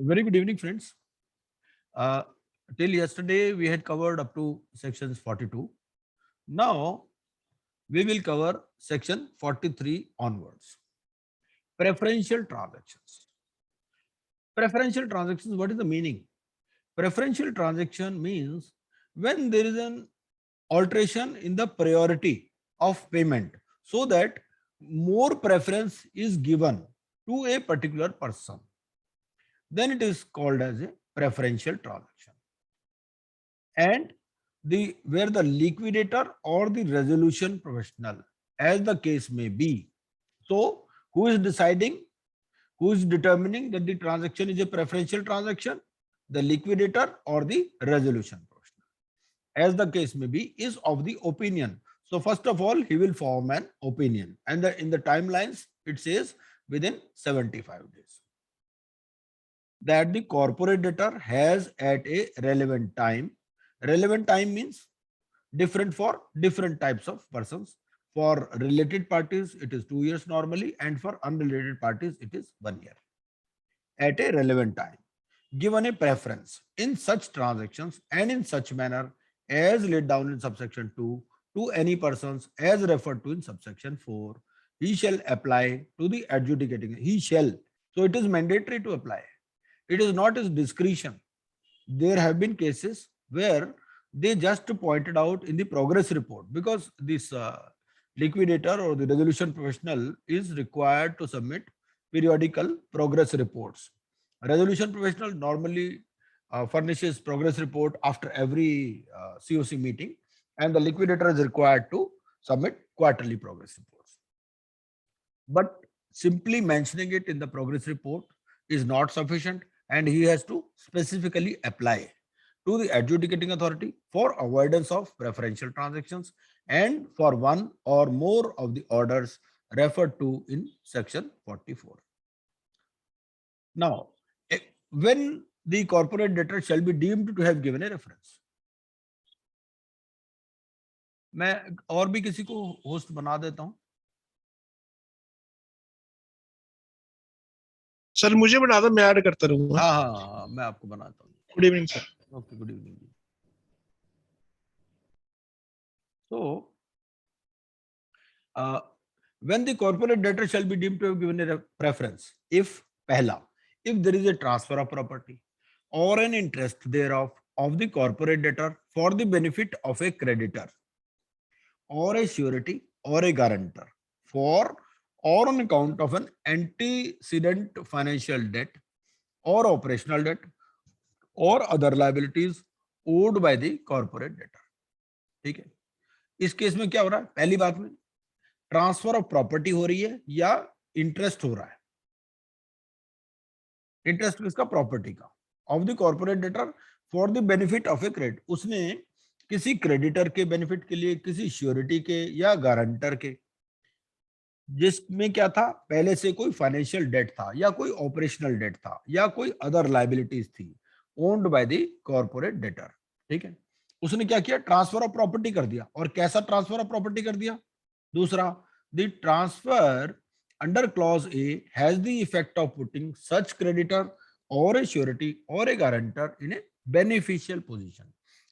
Very good evening, friends. Uh, till yesterday, we had covered up to sections 42. Now, we will cover section 43 onwards. Preferential transactions. Preferential transactions, what is the meaning? Preferential transaction means when there is an alteration in the priority of payment so that more preference is given to a particular person, then it is called as a preferential transaction. And the where the liquidator or the resolution professional, as the case may be. So who is deciding, who is determining that the transaction is a preferential transaction? The liquidator or the resolution professional, as the case may be, is of the opinion. So first of all, he will form an opinion, and in the timelines it says within 75 days that the corporate debtor has at a relevant time. Relevant time means different for different types of persons. For related parties, it is 2 years normally, and for unrelated parties, it is 1 year. At a relevant time, given a preference in such transactions and in such manner as laid down in subsection 2 to any persons as referred to in subsection 4, he shall apply to the adjudicating. He shall. So it is mandatory to apply. It is not his discretion. There have been cases where they just pointed out in the progress report, because this liquidator or the resolution professional is required to submit periodical progress reports. Resolution professional normally furnishes progress report after every COC meeting, and the liquidator is required to submit quarterly progress reports. But simply mentioning it in the progress report is not sufficient, and he has to specifically apply to the adjudicating authority for avoidance of preferential transactions and for one or more of the orders referred to in section 44. Now, when the corporate debtor shall be deemed to have given a reference, मैं और भी किसी को host बना देता हूं. Sir मुझे बना दो, मैं ऐड करता रहूंगा. हाँ, मैं आपको बनाता हूँ. Good evening sir. Okay, good evening. So, when the corporate debtor shall be deemed to have given a preference, if pehla, if there is a transfer of property or an interest thereof of the corporate debtor for the benefit of a creditor or a surety or a guarantor for or on account of an antecedent financial debt or operational debt or other liabilities owed by the corporate debtor. ठीक है. इस case में क्या हो रहा है? पहली बात में ट्रांसफर ऑफ प्रॉपर्टी हो रही है या इंटरेस्ट हो रहा है. इंटरेस्ट किसका? प्रॉपर्टी का. Of the corporate debtor for the benefit of a credit. उसने किसी क्रेडिटर के बेनिफिट के लिए, किसी श्योरिटी के या गारंटर के, जिसमें क्या था, पहले से कोई फाइनेंशियल डेट था या कोई ऑपरेशनल डेट था या कोई अदर लाइबिलिटीज थी, owned by the corporate debtor. ठीक है. उसने क्या किया? ट्रांसफर ऑफ प्रॉपर्टी कर दिया. और कैसा ट्रांसफर ऑफ प्रॉपर्टी कर दिया? दूसरा, the transfer under clause A has the effect of putting such creditor or a surety or a guarantor in a beneficial position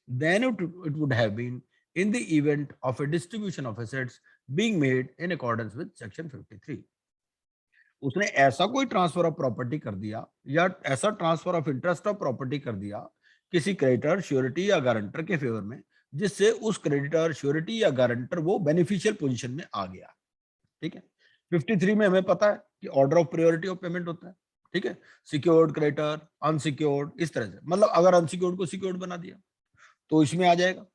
than it would have been in the event of a distribution of assets being made in accordance with section 53. उसने ऐसा कोई transfer of property कर दिया या ऐसा transfer of interest of property कर दिया किसी क्रेडिटर, श्योरिटी या गारंटर के फेवर में, जिससे उस क्रेडिटर, श्योरिटी या गारंटर वो बेनिफिशियल पोजीशन में आ गया. ठीक है. 53 में हमें पता है कि order of priority of payment होता है. ठीक है. सिक्योर्ड क्रेडिटर, अनसिक्योर्ड, इस तरह से. मतलब अगर अनसिक्योर्ड को सिक्योर्ड बना दिया तो इसमें आ जाएगा.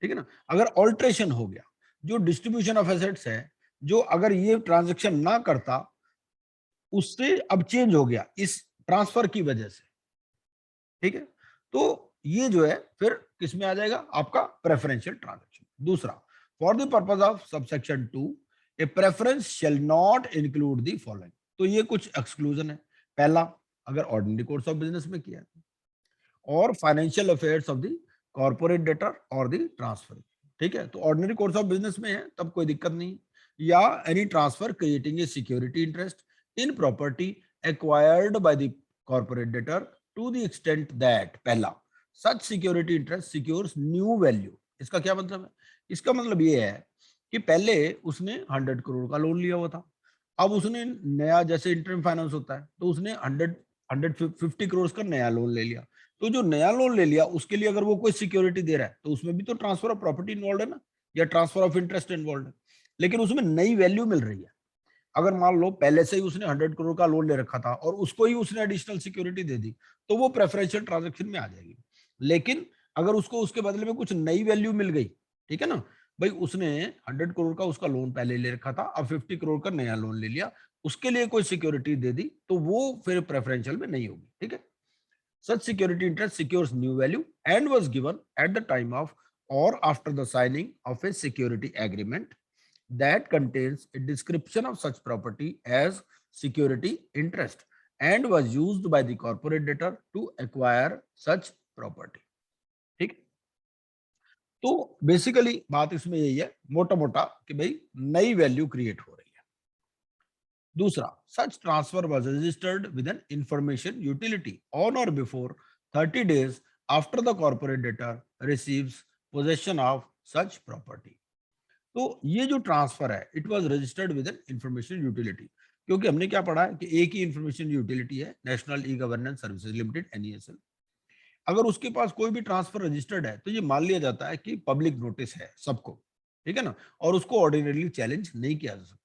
ठीक है ना. अगर ऑल्ट्रेशन हो गया, जो डिस्ट्रीब्यूशन ऑफ एसेट्स है, जो अगर ये ट्रांजेक्शन ना करता, उससे अब चेंज हो गया इस ट्रांसफर की वजह से. ठीक है. तो ये जो है फिर किस में आ जाएगा? आपका प्रेफरेंशियल ट्रांजेक्शन. दूसरा, for the purpose of subsection 2 A preference shall not include the following. तो ये कुछ एक्सक्लूजन है. पहला, अगर ऑर्डिनरी कोर्स ऑफ बिजनेस में किया है, और financial affairs of the corporate debtor और द ट्रांसफर. ठीक है. तो ऑर्डिनरी कोर्स ऑफ बिजनेस में है तब कोई दिक्कत नहीं. या any transfer creating a security interest in property acquired by the corporate debtor to the extent that पहला such security interest secures new value। इसका क्या मतलब है? इसका मतलब ये है कि पहले उसने 100 करोड़ का लोन लिया हुआ था, अब उसने नया जैसे इंटरम फाइनेंस होता है तो उसने 150 करोड़ का नया लोन ले लिया। तो जो नया लोन ले लिया उसके लिए अगर वो कोई सिक्योरिटी दे रहा है तो उसमें भी तो ट्रांसफर ऑफ प्रॉपर्टी इन्वॉल्व है ना, या ट्रांसफर ऑफ इंटरेस्ट इन्वॉल्व है, लेकिन उसमें नई वैल्यू मिल रही है। अगर मान लो पहले से ही उसने 100 करोड़ का लोन ले रखा था और उसको ही उसने एडिशनल सिक्योरिटी दे दी तो वो प्रेफरेंशियल ट्रांजैक्शन में आ जाएगी। लेकिन अगर उसको उसके बदले में कुछ नई वैल्यू मिल गई, ठीक है ना, भाई उसने 100 करोड़ का उसका लोन पहले ले रखा था, अब 50 करोड़ का नया लोन ले लिया, उसके लिए कोई सिक्योरिटी दे दी तो वो फिर प्रेफरेंशियल में नहीं होगी। ठीक है, such security interest secures new value and was given at the time of or after the signing of a security agreement that contains a description of such property as security interest and was used by the corporate debtor to acquire such property। ठीक, तो basically बात इसमें यही है मोटा मोटा कि भाई नई वैल्यू क्रिएट हो रही है। दूसरा, such transfer was registered with an information utility on or before 30 days after the corporate debtor receives possession of such property. तो ये जो ट्रांसफर है it was registered with an information utility, क्योंकि हमने क्या पढ़ा है कि एक ही इंफॉर्मेशन यूटिलिटी है, national e governance services limited NESL। अगर उसके पास कोई भी ट्रांसफर रजिस्टर्ड है तो ये मान लिया जाता है कि पब्लिक नोटिस है सबको, ठीक है ना, और उसको ऑर्डिनरली चैलेंज नहीं किया जा सकता।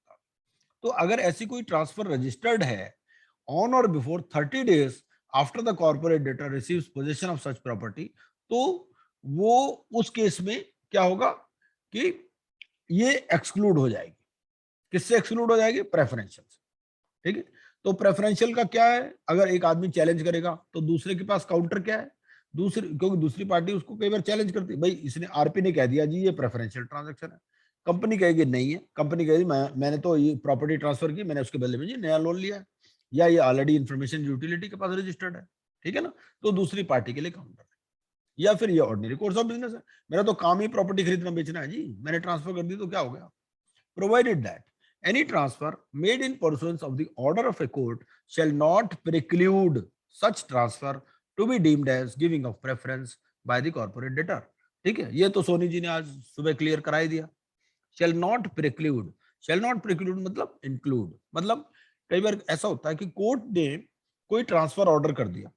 तो अगर ऐसी कोई ट्रांसफर रजिस्टर्ड है on or before 30 days after the corporate debtor receives position of such property, तो वो उस केस में क्या होगा कि ये एक्सक्लूड हो जाएगी। किससे एक्सक्लूड हो जाएगी? प्रेफरेंशियल से। ठीक है, तो प्रेफरेंशियल का क्या है, अगर एक आदमी चैलेंज करेगा तो दूसरे के पास काउंटर क्या है, दूसरी, क्योंकि दूसरी पार्टी उसको कई बार चैलेंज करती है, भाई इसने आरपी ने कह दिया जी ये प्रेफरेंशियल ट्रांजैक्शन है, कंपनी कहेगी नहीं है, कंपनी कहेगी मैंने तो ये प्रॉपर्टी ट्रांसफर की, मैंने उसके बदले में जी नया लोन लिया है, या ये ऑलरेडी इंफॉर्मेशन यूटिलिटी के पास रजिस्टर्ड है। ठीक है ना, तो दूसरी पार्टी के लिए काउंटर है, या फिर ये ऑर्डिनरी कोर्स ऑफ बिजनेस है, मेरा तो काम ही प्रॉपर्टी खरीदना बेचना है जी, मैंने ट्रांसफर कर दी तो क्या हो गया। Provided that any transfer made in pursuance of the order of a court shall not preclude such transfer to be deemed as giving of preference by the corporate debtor। ठीक है, ये तो सोनी जी ने आज सुबह क्लियर करा ही दिया। shall not preclude, shall not preclude मतलब include, मतलब कई बार ऐसा होता है कि कोर्ट ने कोई ट्रांसफर ऑर्डर कर दिया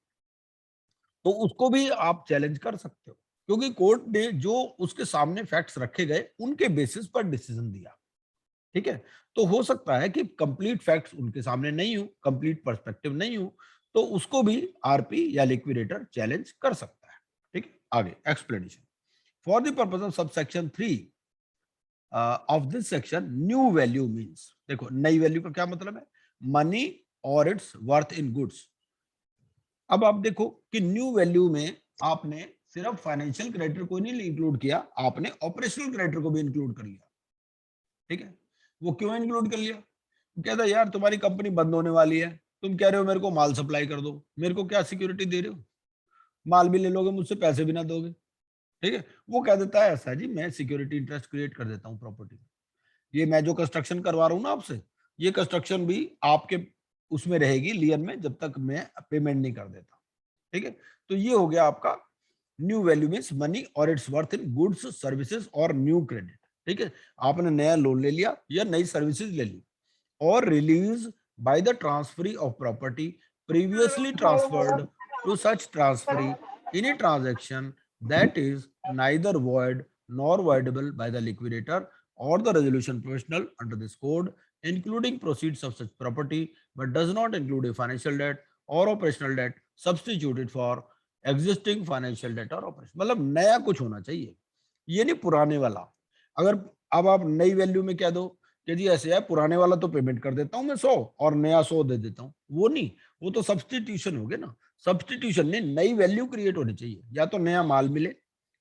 तो उसको भी आप चैलेंज कर सकते हो, क्योंकि कोर्ट ने जो उसके सामने फैक्ट्स रखे गए उनके बेसिस पर डिसीजन दिया। ठीक है, तो हो सकता है कि कंप्लीट फैक्ट्स उनके सामने नहीं हो, कंप्लीट पर्सपेक्टिव नहीं हो, तो उसको भी आरपी या लिक्विडेटर चैलेंज कर सकता है। ठीक है, आगे explanation. For the purpose of subsection 3 of this section, new value means, देखो नई वैल्यू का क्या मतलब है, मनी और इट्स वर्थ इन गुड्स। अब आप देखो कि न्यू वैल्यू में आपने सिर्फ फाइनेंशियल क्रेडिटर को नहीं इंक्लूड किया, आपने ऑपरेशनल क्रेडिटर को भी इंक्लूड कर लिया। ठीक है, वो क्यों इंक्लूड कर लिया? वो कहता है यार तुम्हारी कंपनी बंद होने वाली है, तुम कह रहे हो मेरे को माल सप्लाई कर दो, मेरे को क्या सिक्योरिटी दे रहे हो, माल भी ले लोगे मुझसे, पैसे भी ना दोगे। ठीक है, वो कह देता है ऐसा जी मैं सिक्योरिटी इंटरेस्ट क्रिएट कर देता हूँ प्रॉपर्टी में, ये मैं जो कंस्ट्रक्शन करवा रहा हूँ ना आपसे, ये कंस्ट्रक्शन भी आपके उसमें रहेगी लियन में जब तक मैं पेमेंट नहीं कर देता। ठीक है, तो ये हो गया आपका न्यू वैल्यू मींस मनी और it's worth in goods services और न्यू क्रेडिट। ठीक है, आपने नया लोन ले लिया या नई सर्विसेज ले ली, और release by the transferee of property previously transferred to such transferee in a transaction that is neither void nor voidable by the liquidator or the resolution professional under this code, including proceeds of such property, but does not include a financial debt or operational debt substituted for existing financial debt or operation। मतलब नया कुछ होना चाहिए, ये नहीं पुराने वाला। अगर अब आप नई वैल्यू में कह दो कि जी ऐसे है पुराने वाला तो पेमेंट कर देता हूं मैं 100 और नया 100 दे देता हूं, वो नहीं, वो तो सब्सटीट्यूशन हो गया ना। सब्सटीट्यूशन में नई वैल्यू क्रिएट होनी चाहिए, या तो नया माल मिले,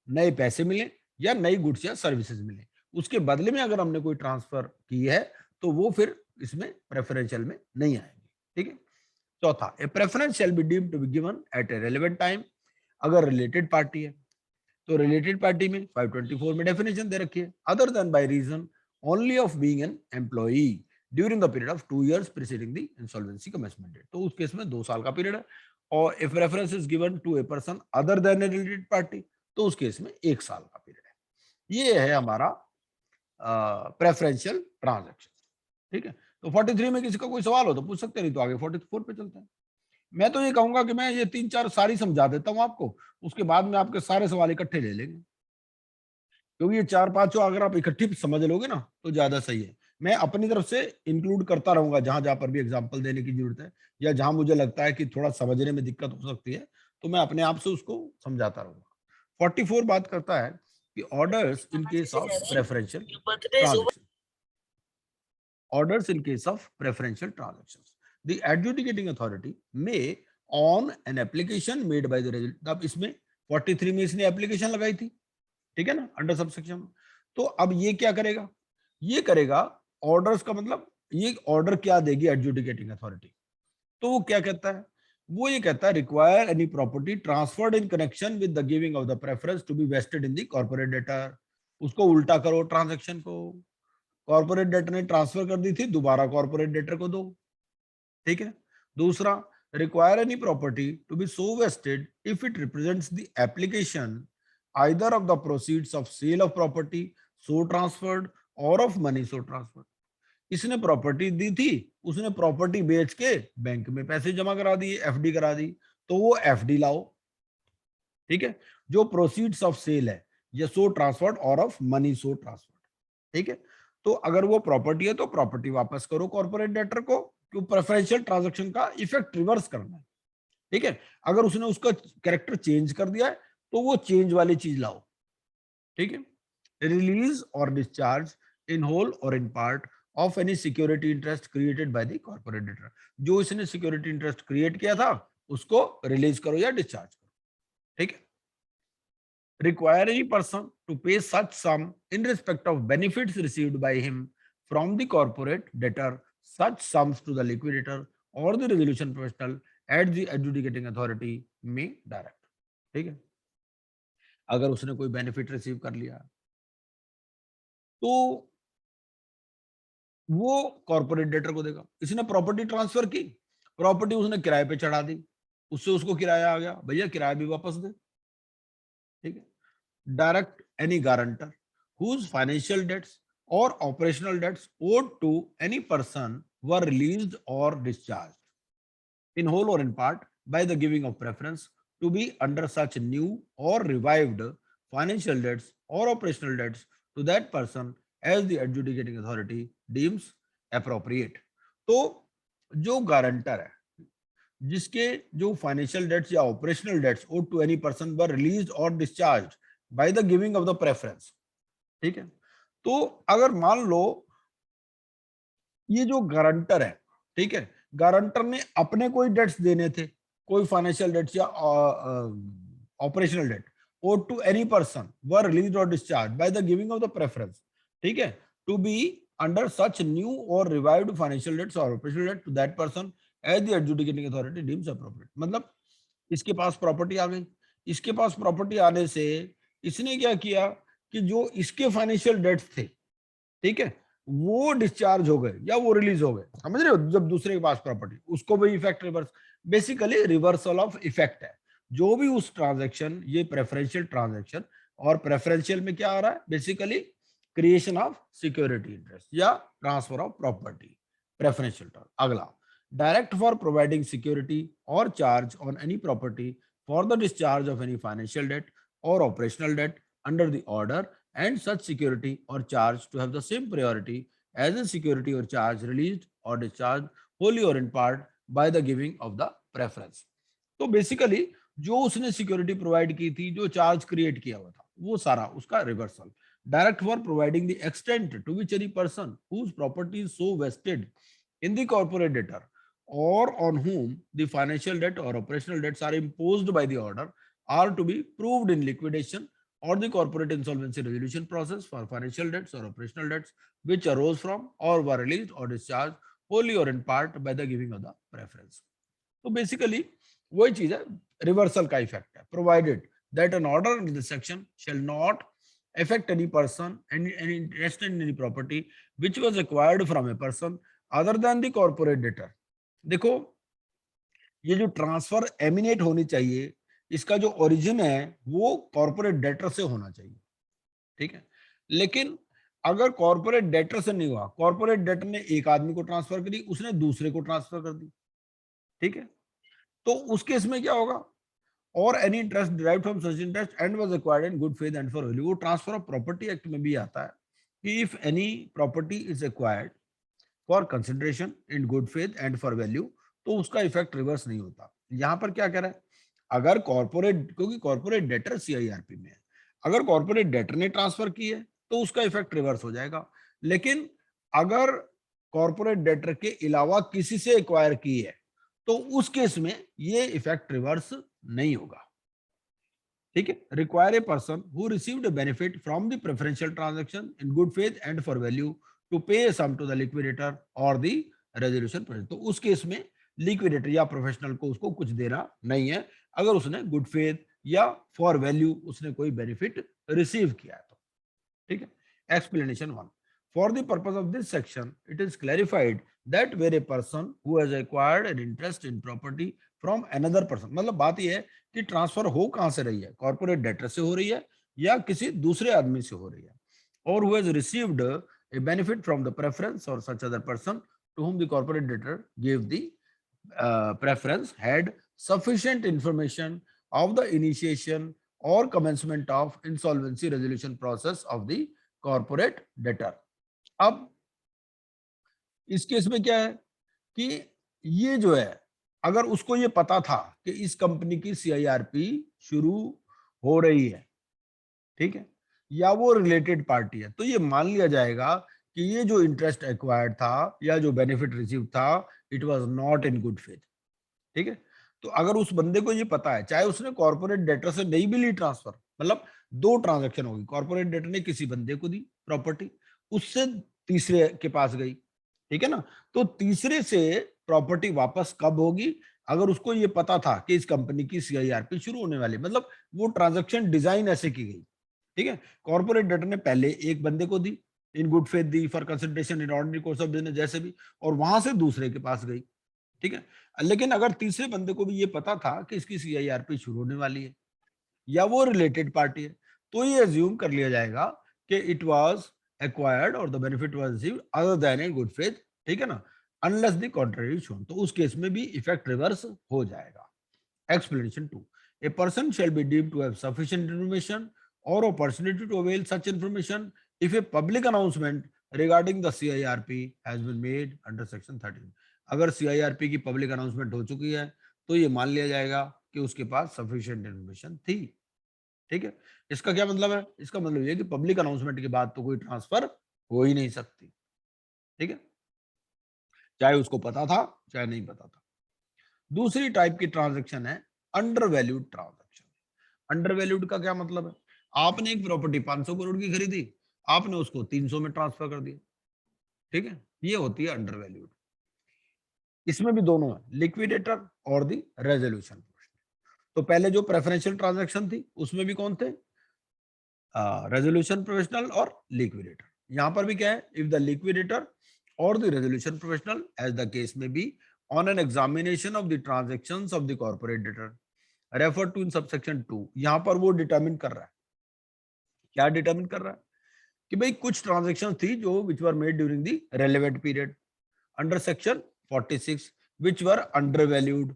नए पैसे मिले, या नई गुड्स या सर्विसेज मिले, उसके बदले में अगर हमने कोई ट्रांसफर की है तो वो फिर इसमें प्रेफरेंशियल में नहीं आएगी। ठीक है, चौथा, a preference shall be deemed to be given at a relevant time, अगर रिलेटेड पार्टी है तो रिलेटेड पार्टी में 524 में डेफिनेशन दे रखी है, other than by reason only of being an employee during the period of 2 years preceding the insolvency commencement date. तो उस केस में 2 साल का पीरियड है। और if reference is given to a person other than a related party, तो उस case में 1 साल का पीरियड है। ये है हमारा प्रेफरेंशियल ट्रांजैक्शन। ठीक है, तो 43 में किसी का कोई सवाल हो तो पूछ सकते, नहीं तो आगे 44 पे चलते हैं। मैं तो ये कहूंगा कि मैं ये 3-4 सारी समझा देता हूं आपको, उसके बाद में आपके सारे सवाल इकट्ठे ले लेंगे, क्योंकि ये 4-5 अगर आप इकट्ठी समझ लोगे ना तो ज्यादा सही है। मैं अपनी तरफ से इंक्लूड करता रहूंगा जहां जहां पर भी एग्जांपल देने की जरूरत है, या जहां मुझे लगता है कि थोड़ा समझने में दिक्कत हो सकती है, तो मैं अपने आप से उसको समझाता रहूंगा। 44 बात करता है कि orders in case of preferential transaction, orders in case of preferential transactions. The adjudicating authority may on an application made by the result, अब इसमें 43 में इसने एप्लीकेशन लगाई थी, ठीक है ना, अंडर सबसेक्शन। तो अब ये क्या करेगा, ये करेगा ऑर्डर्स का मतलब, ये ऑर्डर क्या देगी एडजुडिकेटिंग अथॉरिटी, तो वो क्या कहता है, वो ये कहता है require any property transferred in connection with the giving of the preference to be vested in the corporate debtor. उसको उल्टा करो ट्रांजैक्शन को, कॉर्पोरेट डेटर ने ट्रांसफर कर दी थी, दोबारा कॉर्पोरेट डेटर को दो, ठीक है। दूसरा, require any property to be so vested if it represents the application either of the proceeds of sale of property so transferred or of money so transferred. इसने प्रॉपर्टी दी थी, उसने प्रॉपर्टी बेच के बैंक में पैसे जमा करा दिए, एफडी करा दी, तो वो एफडी लाओ, ठीक है। जो प्रोसीड्स ऑफ सेल है ये सो transferred or of money so transferred, ठीक है। तो अगर वो प्रॉपर्टी है तो प्रॉपर्टी वापस करो कॉर्पोरेट डेटर को, क्यों प्रेफरेंशियल ट्रांजैक्शन का इफेक्ट रिवर्स करना है, ठीक है। अगर उसने उसका कैरेक्टर चेंज कर दिया है तो वो चेंज वाली चीज लाओ, ठीक है। रिलीज और डिस्चार्ज इन होल और in part of any security interest created by the corporate debtor. जो इसने सिक्योरिटी इंटरेस्ट क्रिएट किया था उसको रिलीज करो या डिस्चार्ज करो, ठीक है। Require any person to pay such sum in respect of benefits received by him from the corporate debtor, such sums to the liquidator or the resolution professional at the adjudicating authority may direct, ठीक है। अगर उसने कोई benefit receive कर लिया तो वो corporate debtor को देगा। इसने प्रॉपर्टी ट्रांसफर की, प्रॉपर्टी उसने किराए पे चढ़ा दी, उससे उसको किराया आ गया, भैया किराया भी वापस दे, ठीक है। Direct any guarantor whose financial debts or operational debts owed to any person were released or discharged in whole or in part by the giving of preference to be under such new or revived financial debts or operational debts to that person as the adjudicating authority deems appropriate। तो जो guarantor है जिसके जो financial debts या operational debts owed to any person were released or discharged by the giving of the preference, ठीक है। तो अगर मान लो ये जो गारंटर है, ठीक है, गारंटर ने अपने कोई डेट्स देने थे, कोई फाइनेंशियल डेट्स या operational debt owed to any person were released or discharged by the giving of the preference, ठीक है, to be under such new or revived financial debts or operational debt to that person as the adjudicating authority deems appropriate। मतलब इसके पास property आ गई, इसके पास property आने से इसने क्या किया कि जो इसके फाइनेंशियल डेट्स थे, ठीक है, वो डिस्चार्ज हो गए या वो रिलीज हो गए, समझ रहे हो। जब दूसरे के पास प्रॉपर्टी, उसको भी effect reverse, basically reversal of effect है। जो भी उस ट्रांजैक्शन, ये प्रेफरेंशियल ट्रांजैक्शन, और प्रेफरेंशियल में क्या आ रहा है, basically creation of security interest या ट्रांसफर ऑफ प्रॉपर्टी, प्रेफरेंशियल। अगला, डायरेक्ट फॉर प्रोवाइडिंग सिक्योरिटी और charge on any property for the discharge of any financial debt or operational debt under the order, and such security or charge to have the same priority as a security or charge released or discharged wholly or in part by the giving of the preference। तो basically जो उसने security provide की थी, जो charge create किया हुआ था, वो सारा उसका reversal. Direct for providing the extent to which any person whose property is so vested in the corporate debtor or on whom the financial debt or operational debts are imposed by the order are to be proved in liquidation or the corporate insolvency resolution process for financial debts or operational debts which arose from or were released or discharged wholly or in part by the giving of the preference। तो basically वही चीज है, reversal का effect है, provided that an order in this section shall not affect any person any interest in any property which was acquired from a person other than the corporate debtor. देखो ये जो transfer eminent होनी चाहिए, इसका जो origin है वो corporate debtor से होना चाहिए, ठीक है। लेकिन अगर कॉर्पोरेट डेटर से नहीं हुआ, कॉर्पोरेट डेटर ने एक आदमी को ट्रांसफर करी, उसने दूसरे को ट्रांसफर कर दी, ठीक है। तो उस केस में क्या होगा, और any interest derived from such interest and was acquired in good faith and for value, वो ट्रांसफर ऑफ प्रॉपर्टी एक्ट में भी आता है कि if any property is acquired for consideration in good faith and for value, तो उसका effect reverse नहीं होता। यहां पर क्या कह रहा है, अगर कॉर्पोरेट, क्योंकि कॉर्पोरेट डेटर सीआईआरपी में है, अगर कॉर्पोरेट डेटर ने ट्रांसफर की है तो उसका इफेक्ट रिवर्स हो जाएगा। लेकिन अगर कॉर्पोरेट डेटर के अलावा किसी से एक्वायर की है तो उस केस में ये इफेक्ट रिवर्स नहीं होगा, ठीक है। Require a person who received a benefit from the preferential transaction in good faith and for value to pay sum to the liquidator और द रेजोल्यूशन प्रोसेस। तो उस केस में लिक्विडेटर या प्रोफेशनल को उसको कुछ देना नहीं है, अगर उसने गुड फेथ या फॉर वैल्यू उसने कोई बेनिफिट रिसीव किया है तो, ठीक है। Explanation 1, for the purpose of this section it is clarified that where a person who has acquired an interest in property from another person, मतलब बात यह है कि ट्रांसफर हो कहां से रही है, कॉर्पोरेट डेटर से हो रही है या किसी दूसरे आदमी से हो रही है, और who has received a benefit from the preference or such other person to whom the corporate debtor gave the preference had sufficient information of the initiation or commencement of insolvency resolution process of the corporate debtor। अब इस case में क्या है कि ये जो है, अगर उसको ये पता था कि इस कंपनी की सीआईआरपी शुरू हो रही है, ठीक है, या वो रिलेटेड पार्टी है, तो ये मान लिया जाएगा कि ये जो इंटरेस्ट एक्वायर्ड था या जो बेनिफिट रिसीव था, it was not in good faith, ठीक है। तो अगर उस बंदे को ये पता है, चाहे उसने कॉर्पोरेट डेटर से नहीं भी ली ट्रांसफर, मतलब दो ट्रांजैक्शन होगी, कॉर्पोरेट डेटर ने किसी बंदे को दी प्रॉपर्टी, उससे तीसरे के पास गई, ठीक है ना, तो तीसरे से प्रॉपर्टी वापस कब होगी, अगर उसको ये पता था कि इस कंपनी की सीआईआरपी शुरू होने वाली, मतलब वो ट्रांजैक्शन डिजाइन ऐसे की गई, ठीक है। कॉर्पोरेट डेटर ने पहले एक बंदे को दी, इन गुड फेथ दी, for consideration in ordinary course of business जैसे भी, और वहां से दूसरे के पास गई, ठीक है। लेकिन अगर तीसरे बंदे को भी ये पता था कि इसकी सीआईआरपी शुरू होने वाली है या वो रिलेटेड पार्टी है, तो ये अज्यूम कर लिया जाएगा कि इट वाज एक्वायर्ड और the benefit was received other then in good faith, ठीक है ना, अनलेस द कॉन्ट्ररी शोन, तो उस केस में भी इफेक्ट रिवर्स हो जाएगा। Explanation 2, a person shall be deemed to have sufficient information or opportunity to avail such information if a public announcement regarding the CIRP has been made under section 13। अगर CIRP की public announcement हो चुकी है तो ये मान लिया जाएगा कि उसके पास सफिशिएंट इन्फॉर्मेशन थी, ठीक है। इसका क्या मतलब है, इसका मतलब ये कि पब्लिक अनाउंसमेंट के बाद तो कोई ट्रांसफर हो ही नहीं सकती, ठीक है, चाहे उसको पता था चाहे नहीं पता था। दूसरी टाइप की ट्रांजैक्शन है under valued transaction. Under valued का क्या मतलब है, आपने एक प्रॉपर्टी 500 करोड़ की खरीदी, आपने उसको 300 में ट्रांसफर कर दिया, ठीक है, ये होती है अंडर वैल्यूड। इसमें भी दोनों है, लिक्विडेटर और दी रेजोल्यूशन। तो पहले जो प्रेफरेंशियल ट्रांजैक्शन थी उसमें भी कौन थे, रेजोल्यूशन प्रोफेशनल और लिक्विडेटर। यहां पर भी क्या है, इफ द लिक्विडेटर और the resolution professional as the case में be on an examination of the transactions of the corporate debtor refer to in subsection 2, यहां पर वो डिटरमिन कर रहा है, क्या डिटरमिन कर रहा है कि भाई कुछ ट्रांजैक्शन थी जो which were made during the relevant period under section 46 which were undervalued,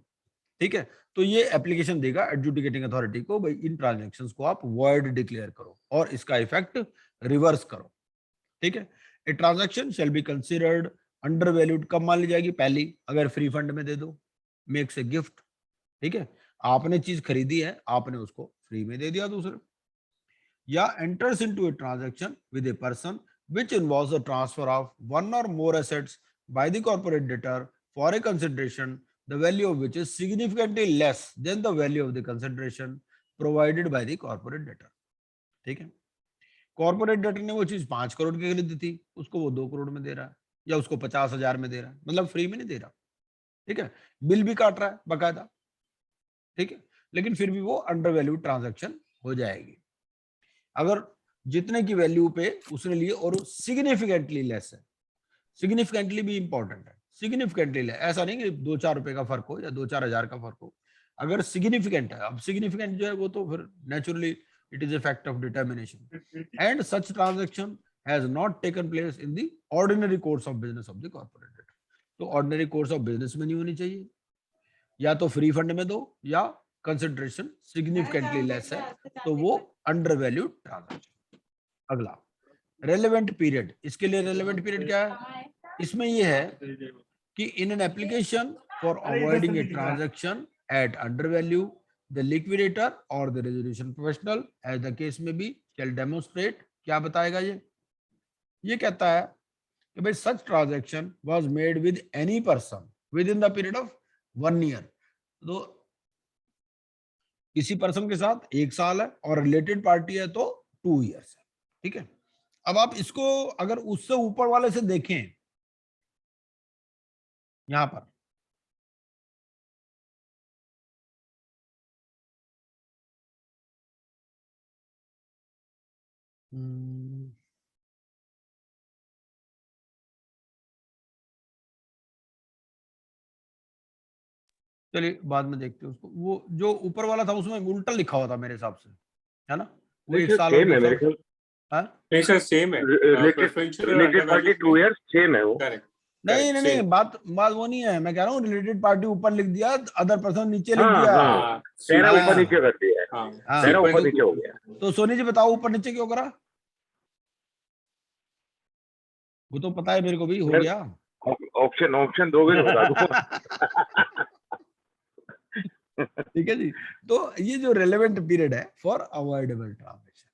ठीक है। तो ये एप्लीकेशन देगा एडजुडिकेटिंग अथॉरिटी को, भाई इन ट्रांजैक्शंस को आप वॉइड डिक्लेयर करो और इसका इफेक्ट रिवर्स करो, ठीक है। A transaction shall be considered under valued कब मान ली जाएगी, पहली अगर फ्री फंड में दे दो, मेक्स ए गिफ्ट, ठीक है, आपने चीज खरीदी है आपने उसको फ्री में दे दिया दूसरे, या enters into a transaction with a person which involves the transfer of one or more assets by the corporate debtor for a consideration the value of which is significantly less than the value of the consideration provided by the corporate debtor, ठीक है। Corporate debtor ने वो चीज 5 करोड़ की खरीदी थी, उसको वो 2 करोड़ में दे रहा है या उसको 50,000 में दे रहा है, मतलब फ्री में नहीं दे रहा, ठीक है, बिल भी काट रहा है बकायदा, ठीक है, लेकिन फिर भी वो अंडर वैल्यू ट्रांजेक्शन हो जाएगी अगर जितने की वैल्यू पे उसने लिए और सिग्निफिकेंटली लेस है, सिग्निफिकेंटली भी इंपॉर्टेंट है, सिग्निफिकेंटली, ऐसा नहीं कि 2-4 रुपए का फर्क हो या 2-4 हजार का फर्क हो, अगर सिग्निफिकेंट है, अब सिग्निफिकेंट जो है वो तो फिर naturally it is a fact of determination, and such transaction has not taken place in the ordinary course of business of the corporate. तो ऑर्डिनरी कोर्स ऑफ बिजनेस में नहीं होनी चाहिए, या तो फ्री फंड में दो या कंसिडरेशन सिग्निफिकेंटली लेस है तो वो अंडर वैल्यूड ट्रांजैक्शन। अगला रेलेवेंट पीरियड, इसके लिए रेलेवेंट पीरियड क्या है, इसमें ये है कि in an application for avoiding a transaction at undervalue the liquidator और the resolution professional as the case में बी शैल डेमोन्स्ट्रेट, क्या बताएगा ये कहता है कि भाई such transaction was made with any person within the period of 1 year, तो किसी पर्सन के साथ 1 साल है और रिलेटेड पार्टी है तो 2 ईयर्स है, ठीक है। अब आप इसको अगर उससे ऊपर वाले से देखें, यहां पर चलिए बाद में देखते हैं उसको, वो जो ऊपर वाला था उसमें उल्टा लिखा हुआ था मेरे हिसाब से, है ना, वो 1 साल और सेम है 2 मेरे साल। ख्याल, हाँ? नहीं सर सेम है, रिलेटेड पार्टी 2 इयर्स सेम है वो। करेक्ट। नहीं नहीं नहीं, बात वो नहीं है, मैं कह रहा हूँ रिलेटेड पार्टी ऊपर लिख दिया, अदर पर्सन नीचे लिख हाँ, दिया। हाँ। तेरा हाँ। ऊपर नीचे कर दिया है, हाँ। तेरा ऊपर नीचे हो गया। तो सोनी जी बताओ ऊपर नीचे क्यों करा, वो तो पता है मेरे को भी हो गया। ऑप्शन दोगे तो बता दूंगा। ठीक है जी, तो ये जो रेलेवेंट पीरियड है फॉर अवॉइडेबल ट्रांजैक्शन,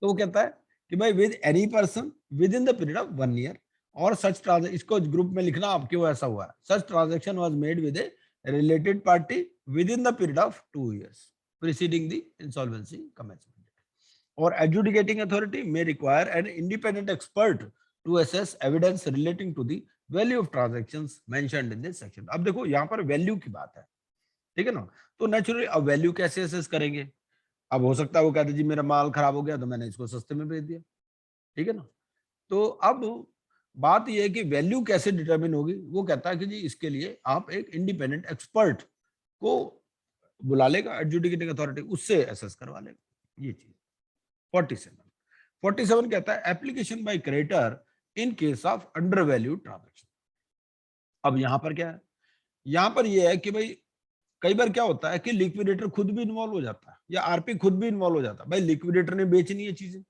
तो वो कहता है कि भाई with any person within the period of 1 year और सच ट्रांजैक्शन, इसको ग्रुप में लिखना आप क्यों ऐसा हुआ है, such transaction was made with a related party within the period of 2 years preceding the insolvency commencement, और adjudicating authority may require an independent expert to assess evidence relating to the value of transactions mentioned in this section. अब देखो यहाँ पर value की बात है, ठीक है ना, तो नेचुरली अब वैल्यू कैसे असेस करेंगे, अब हो सकता है वो कहते जी मेरा माल खराब हो गया तो मैंने इसको सस्ते में बेच दिया, ठीक है ना, तो अब बात ये है कि वैल्यू कैसे डिटरमिन होगी, वो कहता है कि जी इसके लिए आप एक इंडिपेंडेंट एक्सपर्ट को बुला लेगा, एडजुडिकेटिंग अथॉरिटी उससे असेस करवा लेगा, ये चीज। 47 कहता है application by creditor in case of under value transaction. अब यहां पर क्या है, यहां पर यह है कि भाई कई बार क्या होता है कि लिक्विडेटर खुद भी इन्वॉल्व हो जाता है या आरपी खुद भी इन्वॉल्व हो जाता है, भाई लिक्विडेटर ने बेचनी है चीजें,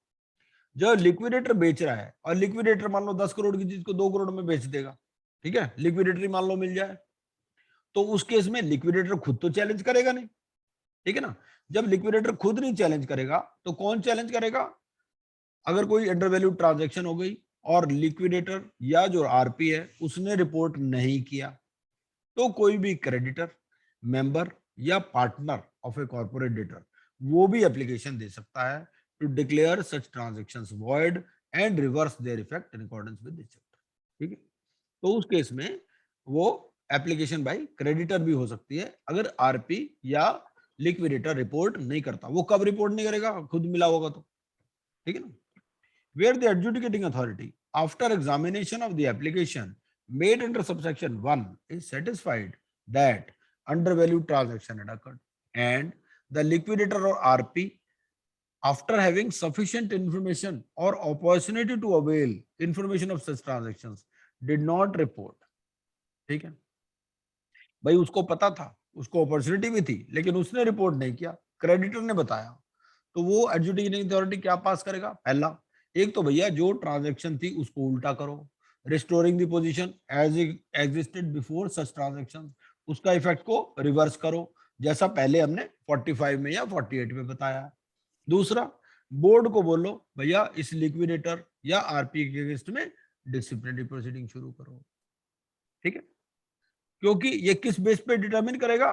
जो लिक्विडेटर बेच रहा है और लिक्विडेटर मान लो 10 करोड़ की चीज को 2 करोड़ में बेच देगा, ठीक है, लिक्विडेटर मान लो मिल जाए, तो उस केस में लिक्विडेटर खुद तो चैलेंज करेगा नहीं, ठीक है ना, जब लिक्विडेटर खुद नहीं चैलेंज करेगा तो कौन चैलेंज करेगा, अगर कोई अंडर वैल्यू ट्रांजैक्शन हो गई और लिक्विडेटर या जो आरपी है उसने रिपोर्ट नहीं किया, तो कोई भी क्रेडिटर, मेंबर या partner of a corporate debtor वो भी एप्लीकेशन दे सकता है to declare such transactions void and reverse their effect in accordance with this chapter, ठीक है, तो उस केस में वो एप्लीकेशन बाय क्रेडिटर भी हो सकती है अगर आरपी या लिक्विडेटर रिपोर्ट नहीं करता, वो कब रिपोर्ट नहीं करेगा, खुद मिला होगा तो, ठीक है ना, where the adjudicating authority after examination of the application made under subsection 1 is satisfied that undervalued transaction had occurred and the liquidator or RP after having sufficient information or opportunity to avail information of such transactions did not report, ठीक है, भाई उसको पता था, उसको opportunity भी थी लेकिन उसने रिपोर्ट नहीं किया, क्रेडिटर ने बताया, तो वो एडजुडिकेटिंग अथॉरिटी क्या पास करेगा, पहला एक तो भैया जो ट्रांजैक्शन थी उसको उल्टा करो, restoring the position as existed before such transaction, उसका इफेक्ट को रिवर्स करो जैसा पहले हमने 45 में या 48 में बताया। दूसरा, बोर्ड को बोलो भैया इस लिक्विडेटर या आरपी के अगेंस्ट में डिसिप्लिनरी प्रोसीडिंग शुरू करो, ठीक है, क्योंकि ये किस बेस पे डिटरमिन करेगा,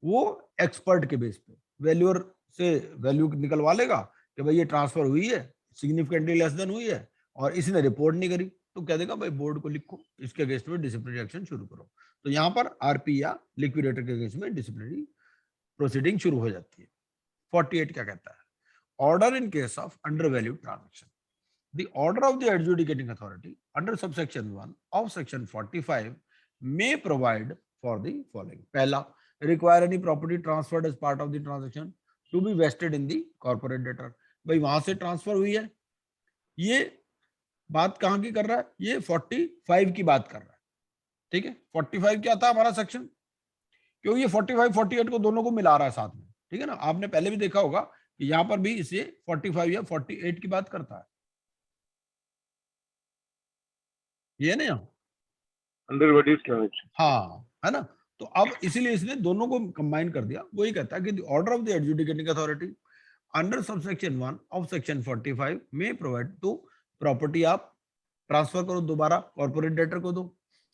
वो एक्सपर्ट के बेस पे वैल्यूअर से वैल्यू निकलवा लेगा कि भाई ये ट्रांसफर हुई है, सिग्निफिकेंटली लेस देन हुई है और इसने रिपोर्ट नहीं करी, तो कह देगा भाई बोर्ड को लिखो इसके अगेंस्ट में डिसिप्लिनरी एक्शन शुरू करो, तो यहाँ पर आरपी या लिक्विडेटर के अगेंस्ट में डिसिप्लिनरी प्रोसीडिंग शुरू हो जाती है। 48 क्या कहता है, order in case of under value transaction, the order of the adjudicating authority under subsection 1 of section 45 may provide for the following. पहला, require any property transferred as part of the transaction to be vested in the corporate debtor. भाई वहां से transfer हुई है, ये बात कहां की कर रहा है, ये 45 की बात कर रहा है, ठीक है। 45 क्या था हमारा सेक्शन, क्योंकि ये 45 48 को दोनों को मिला रहा है साथ में, ठीक है ना। आपने पहले भी देखा होगा कि यहां पर भी इसे 45 या 48 की बात करता है, ये ना यहाँ, अंडर व्हाट ट्रांजैक्शन, हाँ, है ना। तो अब इसीलिए इसने दोनों को कंबाइन कर दिया। वही कहता है कि the order of the adjudicating authority under subsection 1 of section 45 में प्रोवाइड टू प्रॉपर्टी आप ट्रांसफर करो, दोबारा कॉर्पोरेट डेटर को दो।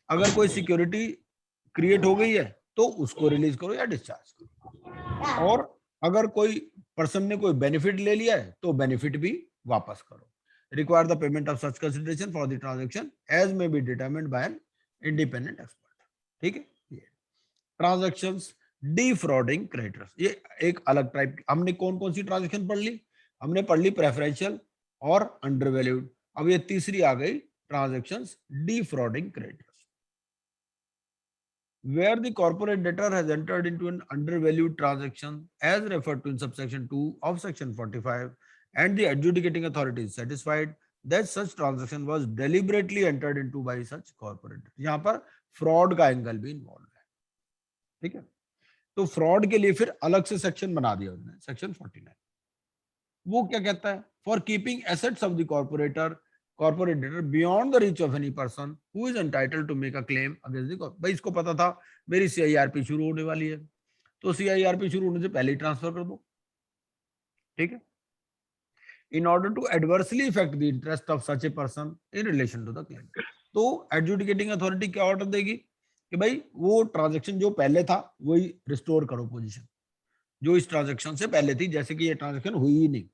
अगर कोई सिक्योरिटी क्रिएट हो गई है तो उसको रिलीज करो या डिस्चार्ज करो, और अगर कोई पर्सन ने कोई बेनिफिट ले लिया है तो बेनिफिट भी वापस करो। Require the payment of such consideration for the transaction as may be determined by an independent expert, ठीक है। ये ट्रांजैक्शंस डिफ्रॉडिंग क्रेडिटर्स, ये एक अलग टाइप की। हमने कौन कौन सी ट्रांजैक्शन पढ़ ली, हमने पढ़ ली प्रेफरेंशियल और अंडरवैल्यूड। अब ये तीसरी आ गई, transactions defrauding creditors, where the corporate debtor has entered into an undervalued transaction as referred to in subsection 2 of section 45 and the adjudicating authority is satisfied that such transaction was deliberately entered into by such corporate debtor। यहाँ पर fraud का angle भी involve है, ठीक है। तो fraud के लिए फिर अलग से सेक्शन बना दिया उन्होंने, सेक्शन 49। वो क्या कहता है, for keeping assets of the corporate debtor beyond the reach of any person who is entitled to make a claim against the corporate। भाई इसको पता था मेरी CIRP शुरू होने वाली है, तो CIRP शुरू होने से पहले ही ट्रांसफर कर दो, ठीक है। in order to adversely affect the interest of such a person in relation to the claim, तो एडजुडिकेटिंग अथॉरिटी क्या ऑर्डर देगी कि भाई वो ट्रांजैक्शन जो पहले था वही रिस्टोर करो, पोजीशन जो इस ट्रांजैक्शन से पहले थी, जैसे कि ये ट्रांजैक्शन हुई ही नहीं,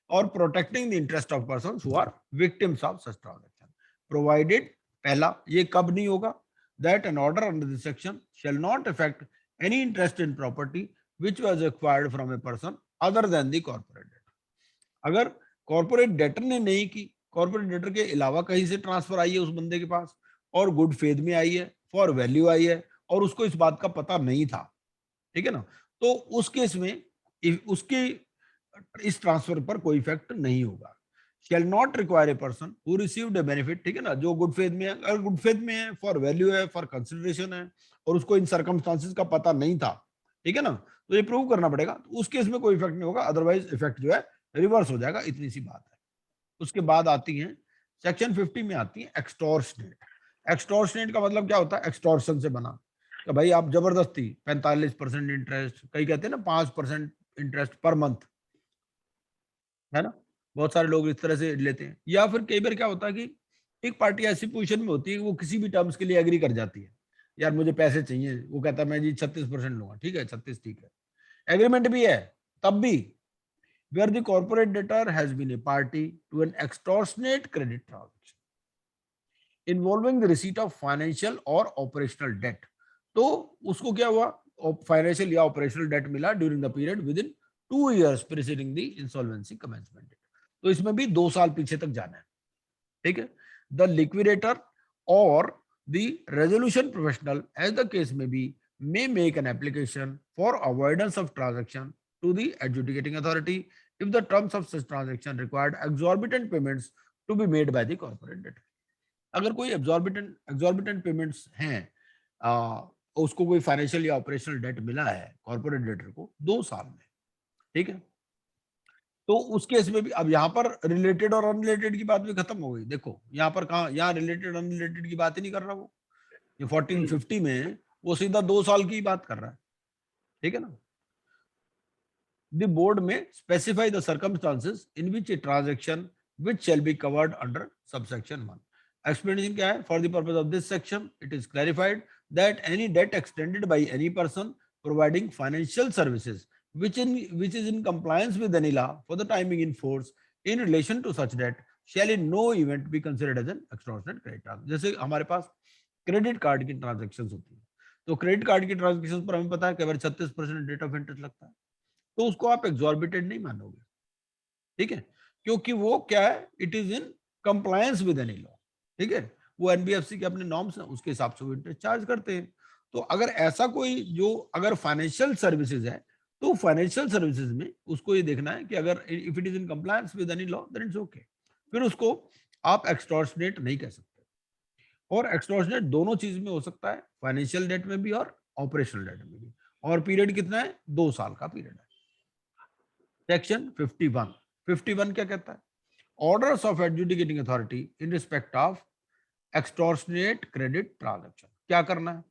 और protecting the interest of persons who are victims of such transaction, provided, पहला ये कब नहीं होगा, that an order under this section shall not affect any interest in property which was acquired from a person other than the corporate debtor. अगर corporate debtor ने नहीं की, corporate debtor के अलावा कहीं से ट्रांसफर आई है उस बंदे के पास और गुड फेथ में आई है, फॉर वैल्यू आई है, और उसको इस बात का पता नहीं था, ठीक है ना, तो उस केस में उसके इस ट्रांसफर पर कोई इफेक्ट नहीं होगा। Shall not require a person who received a benefit, ठीक है ना, जो गुड फेथ में है, अगर गुड फेथ में है, फॉर वैल्यू है, फॉर कंसिडरेशन है, और उसको इन सर्कमस्टांसेस का पता नहीं था, ठीक है ना, तो ये प्रूव करना पड़ेगा, तो उस केस में कोई इफेक्ट नहीं होगा, अदरवाइज इफेक्ट जो है रिवर्स हो जाएगा, इतनी सी बात है। उसके बाद आती है सेक्शन 50 में आती है एक्सटॉर्शनेट। एक्सटॉर्शनेट का मतलब क्या होता है, एक्सटॉर्शन से बना कि भाई आप जबरदस्ती 45% इंटरेस्ट, कई कहते हैं ना 5% इंटरेस्ट पर मंथ, है ना, बहुत सारे लोग इस तरह से लेते हैं। या फिर कई बार क्या होता है कि एक पार्टी ऐसी पोजीशन में होती है कि वो किसी भी टर्म्स के लिए एग्री कर जाती है, यार मुझे पैसे चाहिए, वो कहता है मैं जी 36% लूंगा, ठीक है 36 ठीक है, एग्रीमेंट भी है, तब भी where the corporate debtor has been a party to an extortionate credit transaction involving the receipt of financial or operational debt, तो उसको क्या हुआ, फाइनेंशियल या ऑपरेशनल डेट मिला during the period within 2 years preceding the insolvency commencement date, तो इसमें भी 2 साल पीछे तक जाना है, ठीक है। द लिक्विडेटर और the resolution professional as the case में be may make an application for avoidance of transaction to the adjudicating authority if the terms of such transaction required exorbitant payments to be made by the corporate debtor। अगर कोई exorbitant payments हैं, उसको कोई financial या operational debt मिला है corporate debtor को 2 साल में, ठीक है, तो उस केस में भी अब यहाँ पर रिलेटेड और अनरिलेटेड की बात भी खत्म हो गई। देखो यहाँ पर कहा, यहाँ रिलेटेड अनरिलेटेड की बात ही नहीं कर रहा वो, ये 1450 में वो सीधा 2 साल की बात कर रहा है, ठीक है ना। The board may specify the circumstances in which a transaction which shall be covered under subsection 1। Explanation क्या है, for the purpose of this section it is clarified that any debt extended by any person providing financial services which is in compliance with any law for the timing in force in relation to such debt shall in no event be considered as an extortionate credit transaction। जैसे हमारे पास credit card की transaction होती है, तो credit card की transaction पर हमें पता है कि 36% रेट ऑफ इंटरेस्ट लगता है, तो उसको आप एग्जॉर्बिटेड नहीं मानोगे, ठीक है। क्योंकि वो क्या है, it is in compliance with any law, ठीक है। वो एनबीएफसी के अपने नॉर्म्स हैं, उसके हिसाब से वो इंटरेस्ट चार्ज करते हैं। तो अगर ऐसा कोई जो अगर फाइनेंशियल सर्विसेज है, तो फाइनेंशियल सर्विसेज में उसको ये देखना है कि अगर if it is in compliance with any law then it's okay, फिर उसको आप एक्सटॉर्शनेट नहीं कह सकते। और एक्सटॉर्शनेट दोनों चीज में हो सकता है, फाइनेंशियल डेट में भी और ऑपरेशनल डेट में भी। और पीरियड कितना है, 2 साल का पीरियड है। सेक्शन 51 क्या कहता है, orders of adjudicating authority in respect of extortionate credit transaction. क्या करना है,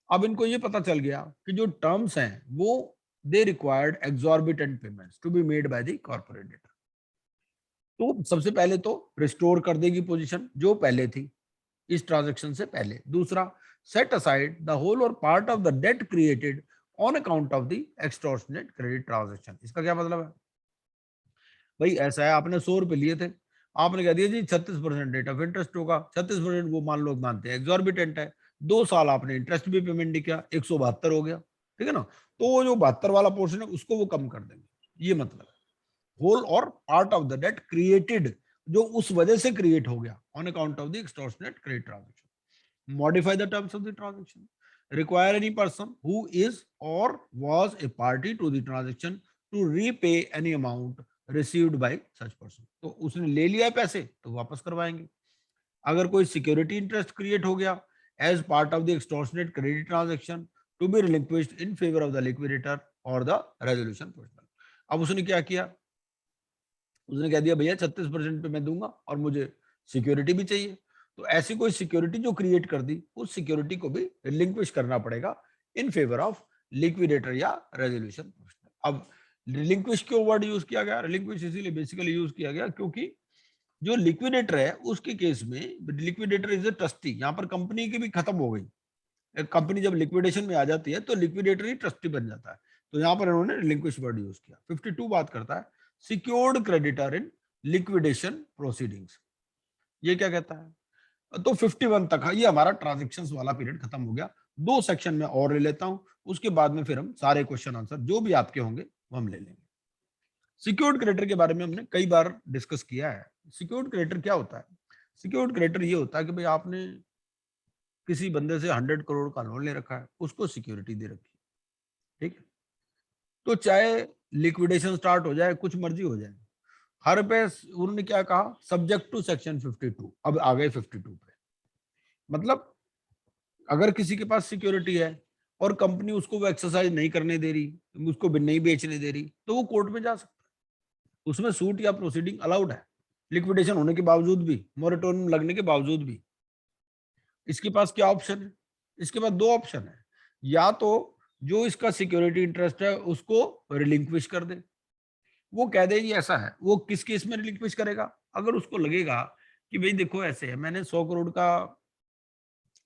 अब इनको ये पता चल गया कि जो टर्म्स हैं वो they required exorbitant payments to be made by the corporate debtor. तो सबसे पहले तो रिस्टोर कर देगी पोजीशन जो पहले थी इस ट्रांजैक्शन से पहले। दूसरा, set aside the whole or part of the debt created on account of the extortionate credit transaction. इसका क्या मतलब है, भाई ऐसा है आपने 100 रुपए लिए थे, आपने कह दिया जी 36% रेट ऑफ इंटरेस्ट होगा, 36% वो मान लोग मानते हैं एग्जॉर्बिटेंट है, 2 साल आपने इंटरेस्ट भी पेमेंट नहीं किया, 172 हो गया, ठीक है ना। तो वो जो 72 वाला पोर्शन है उसको वो कम कर देंगे, ये मतलब है। Whole or part of the debt created, जो उस वजह से क्रिएट हो गया on account of the extortionate credit transaction. Modify the terms of the transaction, require any person who is or was a party to the transaction to repay any amount received by such person. तो उसने ले लिया है पैसे तो वापस करवाएंगे। अगर कोई सिक्योरिटी इंटरेस्ट क्रिएट हो गया as part of the extortionate credit transaction to be relinquished in favour of the liquidator और द रेजोल्यूशन पर्सन। अब उसने क्या किया, उसने कह दिया भैया 36% पे मैं दूंगा और मुझे सिक्योरिटी भी चाहिए। तो ऐसी कोई सिक्योरिटी जो क्रिएट कर दी, उस सिक्योरिटी को भी रिलिंक्विश करना पड़ेगा इन फेवर ऑफ लिक्विडेटर या रेजोल्यूशन पर्सन। अब रिलिंक्विश क्यों वर्ड यूज किया गया, रिलिंक्विश इसीलिए बेसिकली यूज किया गया क्योंकि जो लिक्विडेटर है उसके केस में लिक्विडेटर इज ए ट्रस्टी, यहाँ पर कंपनी की भी खत्म हो गई। कंपनी जब लिक्विडेशन में आ जाती है तो लिक्विडेटर ही ट्रस्टी बन जाता है। तो यहाँ पर इन्होंने रिलिंक्विश वर्ड यूज किया। 52 बात करता है सिक्योर्ड क्रेडिटर इन लिक्विडेशन प्रोसीडिंग्स। ये क्या कहता है, तो 51 तक ये हमारा ट्रांजेक्शंस वाला पीरियड खत्म हो गया। 2 सेक्शन में और ले लेता हूं, उसके बाद में फिर हम सारे क्वेश्चन आंसर जो भी आपके होंगे वो हम ले लेंगे। सिक्योर्ड क्रेडिटर के बारे में हमने कई बार डिस्कस किया है। सिक्योर्ड क्रेडिटर क्या होता है, सिक्योर्ड क्रेडिटर ये होता है कि भाई आपने किसी बंदे से 100 करोड़ का लोन ले रखा है, उसको सिक्योरिटी दे रखी है, ठीक है। तो चाहे लिक्विडेशन स्टार्ट हो जाए, कुछ मर्जी हो जाए, हर पे उन्होंने क्या कहा, सब्जेक्ट टू सेक्शन 52। अब आ गए 52 पे, मतलब अगर किसी के पास सिक्योरिटी है और कंपनी उसको वो एक्सरसाइज नहीं करने दे रही, उसको नहीं बेचने दे रही, तो वो कोर्ट में जा सकता है, उसमें सूट या प्रोसीडिंग अलाउड है, लिक्विडेशन होने के बावजूद भी, मोरेटोरियम लगने के बावजूद भी। इसके पास क्या ऑप्शन है, इसके पास 2 ऑप्शन है, या तो जो इसका सिक्योरिटी इंटरेस्ट है उसको रिलिंक्विश कर दे, वो कह दे ये ऐसा है। वो किस केस में रिलिंक्विश करेगा, अगर उसको लगेगा कि भाई देखो ऐसे है, मैंने 100 करोड़ का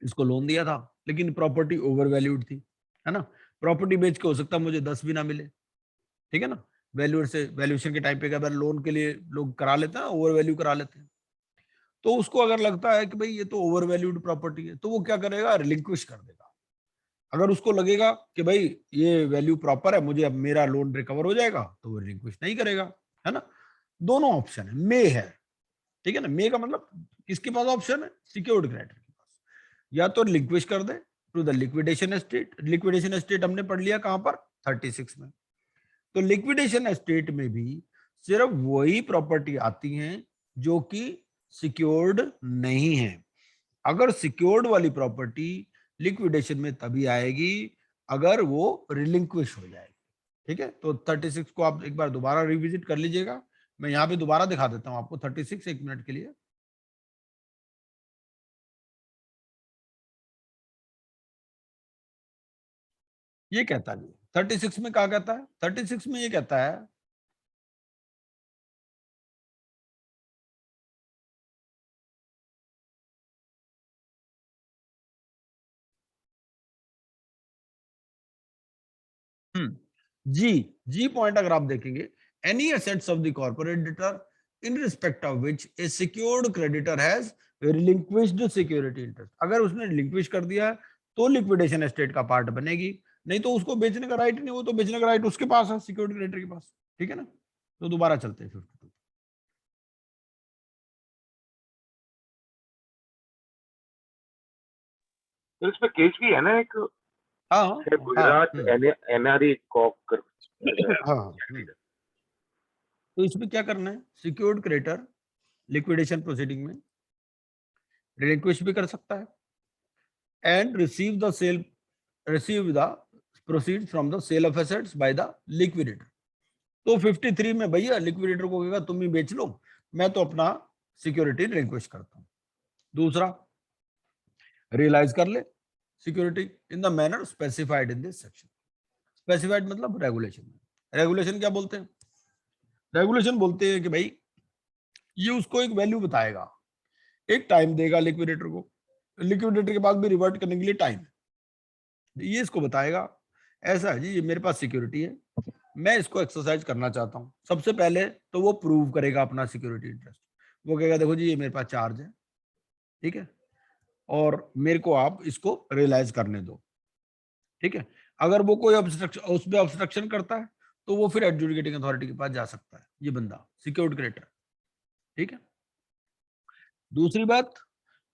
इसको लोन दिया था लेकिन प्रॉपर्टी ओवर वैल्यूड थी, है ना, प्रॉपर्टी बेच के हो सकता है मुझे 10 भी ना मिले, ठीक है ना। वैल्यूर से वैल्यूएशन के टाइम पे अगर लोन के लिए लोग करा लेते हैं, ओवर वैल्यू करा लेते हैं, तो उसको अगर लगता है कि भाई ये तो ओवर वैल्यूड प्रॉपर्टी है, तो वो क्या करेगा, रिलिंक्विश कर देगा। अगर उसको लगेगा कि भाई ये वैल्यू प्रॉपर है, मुझे अब मेरा लोन रिकवर हो जाएगा, तो वो रिलिंक्विश नहीं करेगा, है ना। दोनों ऑप्शन है, मे है, ठीक है ना। मे का मतलब किसके पास ऑप्शन है, सिक्योर्ड क्रेडिटर के पास, या तो रिलिंक्विश कर दे to the liquidation estate. Liquidation estate हमने पढ़ लिया कहां पर, 36 में। तो लिक्विडेशन एस्टेट में भी सिर्फ वही प्रॉपर्टी आती हैं जो कि सिक्योर्ड नहीं है। अगर सिक्योर्ड वाली प्रॉपर्टी लिक्विडेशन में तभी आएगी अगर वो रिलिंक्विश हो जाएगी, ठीक है। तो 36 को आप एक बार दोबारा रिविजिट कर लीजिएगा, मैं यहाँ पे दोबारा दिखा देता हूँ आपको 36 एक मिनट के लिए। ये कहता है 36 में क्या कहता है, 36 में ये कहता है जी, जी पॉइंट अगर आप देखेंगे, any assets of the corporate debtor in respect of which a secured creditor has relinquished security interest. अगर उसने रिलिंक्विश कर दिया है तो लिक्विडेशन एस्टेट का पार्ट बनेगी, नहीं तो उसको बेचने का राइट नहीं, वो तो बेचने का राइट उसके पास है, सिक्योर्ड क्रेडिटर के पास, ठीक है ना। तो दोबारा चलते हैं 52। तो इसमें केस भी है ना एक हाँ है गुजरात एनआरई कॉप कर हाँ। तो इसमें क्या करना है, सिक्योर्ड क्रेडिटर लिक्विडेशन प्रोसीडिंग में रिलिंक्विश भी कर सकता है and receive the proceed from the sale of assets by the liquidator. तो 53 में भैया लिक्विडेटर को कहेगा तुम ही बेच लो, मैं तो अपना सिक्योरिटी रिलिंक्विश करता हूं। दूसरा, रियलाइज कर ले security in the manner specified in this section. Specified मतलब रेगुलेशन। रेगुलेशन क्या बोलते हैं? रेगुलेशन बोलते हैं कि भाई ये उसको एक वैल्यू बताएगा, एक टाइम देगा लिक्विडेटर को, लिक्विडेटर के पास भी रिवर्ट करने के लिए टाइम है, ये इसको बताएगा ऐसा है जी ये मेरे पास सिक्योरिटी है, मैं इसको एक्सरसाइज करना चाहता हूं। सबसे पहले तो वो प्रूव करेगा अपना सिक्योरिटी इंटरेस्ट। वो कहेगा देखो जी ये मेरे पास चार्ज है, ठीक है, और मेरे को आप इसको रियलाइज करने दो, ठीक है। अगर वो कोई ऑब्स्ट्रक्शन उसमें ऑब्स्ट्रक्शन करता है तो वो फिर एडजुडिकेटिंग अथॉरिटी के पास जा सकता है, ये बंदा सिक्योर्ड क्रेडिटर, ठीक है। दूसरी बात,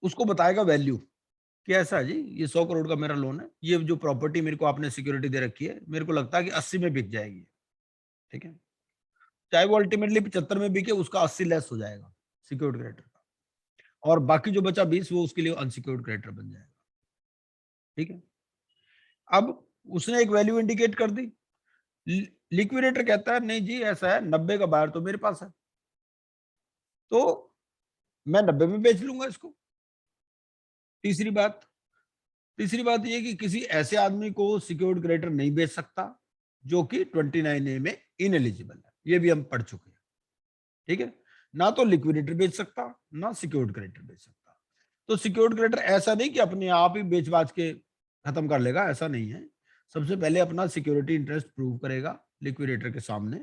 उसको बताएगा वैल्यू कि ऐसा है जी ये 100 करोड़ का मेरा लोन है, ये जो प्रॉपर्टी मेरे को आपने सिक्योरिटी दे रखी है मेरे को लगता है कि 80 में बिक जाएगी, ठीक है। चाहे वो अल्टीमेटली 75 में बिके, उसका 80 लेस हो जाएगा सिक्योर्ड क्रेडिटर का, और बाकी जो बचा 20 वो उसके लिए अनसिक्योर्ड क्रेडिटर बन जाएगा, ठीक है। अब उसने एक वैल्यू इंडिकेट कर दी, लिक्विडेटर कहता है नहीं जी ऐसा है 90 का बायर तो मेरे पास है, तो मैं 90 में बेच लूंगा इसको। तीसरी बात, तीसरी बात ये कि किसी ऐसे आदमी को सिक्योर्ड क्रेडिटर नहीं बेच सकता जो कि 29A में इनएलिजिबल है, ये भी हम पढ़ चुके हैं, ठीक है। ना तो लिक्विडेटर बेच सकता, ना सिक्योर्ड क्रेडिटर बेच सकता। तो सिक्योर्ड क्रेडिटर ऐसा नहीं कि अपने आप ही बेच बाच के खत्म कर लेगा, ऐसा नहीं है। सबसे पहले अपना सिक्योरिटी इंटरेस्ट प्रूव करेगा लिक्विडेटर के सामने,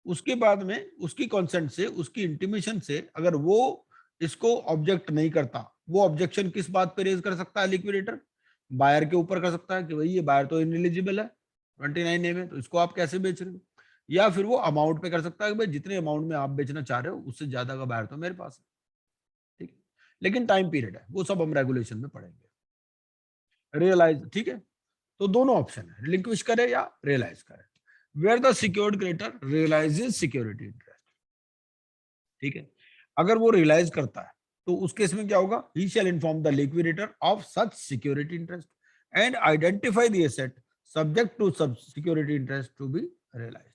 उसके बाद में उसकी कंसेंट से, उसकी इंटीमेशन से, अगर वो इसको ऑब्जेक्ट नहीं करता, वो ऑब्जेक्शन किस बात पे रेज कर सकता है लिक्विडेटर? बायर के ऊपर कर सकता है कि भाई ये बायर तो इनएलिजिबल है 29A में, तो इसको आप कैसे बेच रहे हो। या फिर वो अमाउंट पे कर सकता है कि भाई जितने अमाउंट में आप बेचना चाह रहे हो उससे ज्यादा का बायर तो मेरे पास है, ठीक है। लेकिन टाइम पीरियड है, वो सब हम रेगुलेशन में पढ़ेंगे। रियलाइज, ठीक है। तो दोनों ऑप्शन है, रिलिंक्विश करे या रियलाइज करे। Where the secured creditor realises security interest, ठीक है। अगर वो रियलाइज करता है तो उस केस में क्या होगा, he shall inform the liquidator of such security interest and identify the asset subject to such security interest to be realised.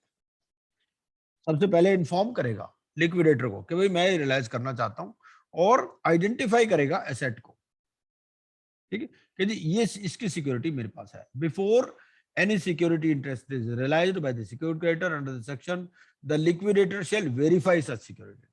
सबसे पहले इन्फॉर्म करेगा लिक्विडेटर को कि भाई मैं रियलाइज करना चाहता हूं, और आइडेंटिफाई करेगा एसेट को, ठीक है, कि जी ये इसकी सिक्योरिटी मेरे पास है। Before any security interest is realized by the secured creditor under the section, the liquidator shall verify such security interest.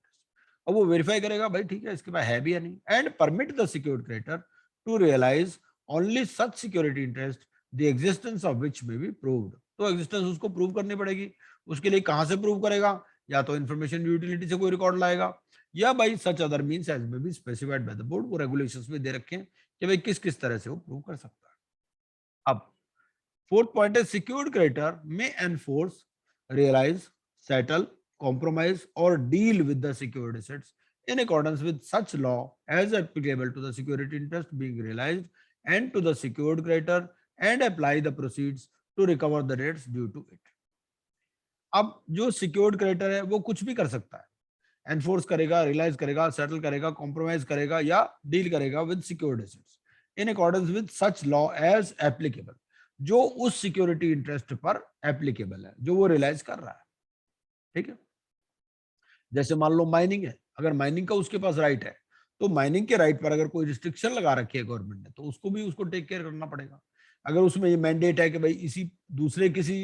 अब वो वेरीफाई करेगा भाई ठीक है इसके पास है भी या नहीं, and permit the secured creditor to realise only such security interest the existence of which may be proved. तो एग्जिस्टेंस उसको प्रूव करनी पड़ेगी। उसके लिए कहां से प्रूव करेगा? या तो इन्फॉर्मेशन यूटिलिटी से कोई रिकॉर्ड लाएगा, या भाई such other means as may be specified by the board. वो रेगुलेशंस में दे रखे हैं कि भाई किस किस तरह से वो प्रूव कर सकता है। अब fourth point is secured creditor may enforce, realize, settle, compromise or deal with the secured assets in accordance with such law as applicable to the security interest being realized and to the secured creditor, and apply the proceeds to recover the debts due to it. अब जो secured creditor है वो कुछ भी कर सकता है, enforce करेगा, रियलाइज करेगा, सेटल करेगा, कॉम्प्रोमाइज करेगा या डील करेगा with secured assets in accordance with such law as applicable, जो उस सिक्योरिटी इंटरेस्ट पर एप्लीकेबल है जो वो रियलाइज कर रहा है, ठीक है। जैसे मान लो माइनिंग है, अगर माइनिंग का उसके पास राइट है, तो माइनिंग के राइट पर अगर कोई रिस्ट्रिक्शन लगा रखी है गवर्नमेंट ने, तो उसको भी उसको टेक केयर करना पड़ेगा। अगर उसमें ये मैंडेट है कि भाई इसी दूसरे किसी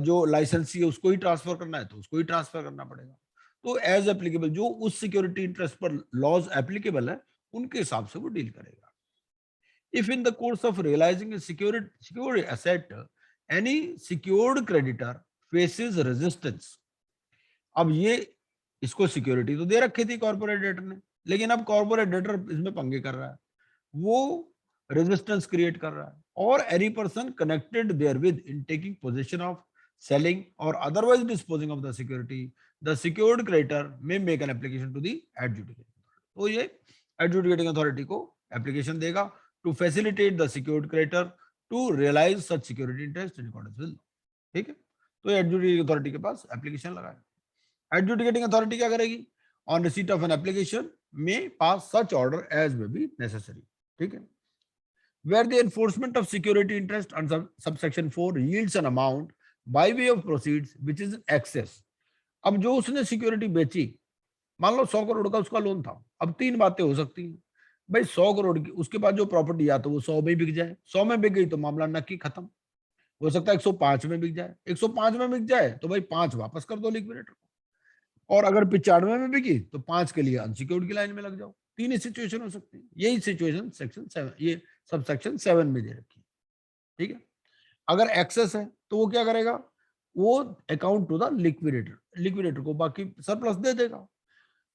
जो लाइसेंसी है उसको ही ट्रांसफर करना है, तो उसको ही ट्रांसफर करना पड़ेगा। तो एज एप्लीकेबल जो उस सिक्योरिटी इंटरेस्ट पर लॉज एप्लीकेबल है उनके हिसाब से वो डील करेगा। If in the course of realizing a secured asset, any secured creditor faces resistance, अब ये इसको सिक्योरिटी तो दे रखी थी कॉर्पोरेट डेटर ने, लेकिन अब कॉर्पोरेट डेटर इसमें पंगे कर रहा है, वो रेजिस्टेंस क्रिएट कर रहा है, और any person connected therewith in taking position of selling or otherwise disposing of the security, the secured creditor may make an application to the adjudicating. तो ये एडजुडिकेटिंग अथॉरिटी को एप्लीकेशन देगा, to facilitate the secured creditor to realise such security interest in accordance with law. ठीक है, तो adjudicating authority के पास application लगाएगा। एडजुडिकेटिंग अथॉरिटी क्या करेगी? On receipt of an application में पास such order as may be necessary. ठीक है, where the enforcement of security interest under subsection 4 yields an amount by way of proceeds which is in excess। अब जो उसने security बेची, मान लो 100 करोड़ का उसका लोन था, अब तीन बातें हो सकती हैं भाई। 100 करोड़ की, उसके बाद जो प्रॉपर्टी या तो वो 100 में बिक जाए, 100 में बिक गई तो मामला नक्की खत्म। हो सकता है 105 में बिक जाए, 105 में बिक जाए तो भाई 5 वापस कर दो लिक्विडेटर को, और अगर 95 में बिकी तो 5 के लिए अनसिक्योर्ड की लाइन में लग जाओ। तीन ही सिचुएशन हो सकती है। यही सिचुएशन सेक्शन 7, ये सब सेक्शन 7 में दे रखी है। ठीक है, अगर एक्सेस है तो वो क्या करेगा? वो account to the liquidator, liquidator को बाकी सरप्लस दे देगा।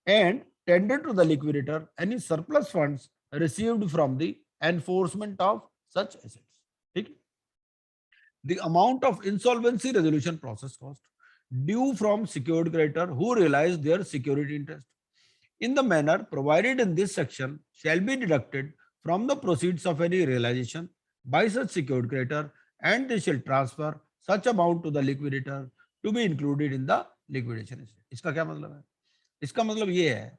And tender to the liquidator any surplus funds received from the enforcement of such assets. ठीक है, the amount of insolvency resolution process cost due from secured creditor who realize their security interest in the manner provided in this section shall be deducted from the proceeds of any realization by such secured creditor, and they shall transfer such amount to the liquidator to be included in the liquidation estate। इसका क्या मतलब है? इसका मतलब ये है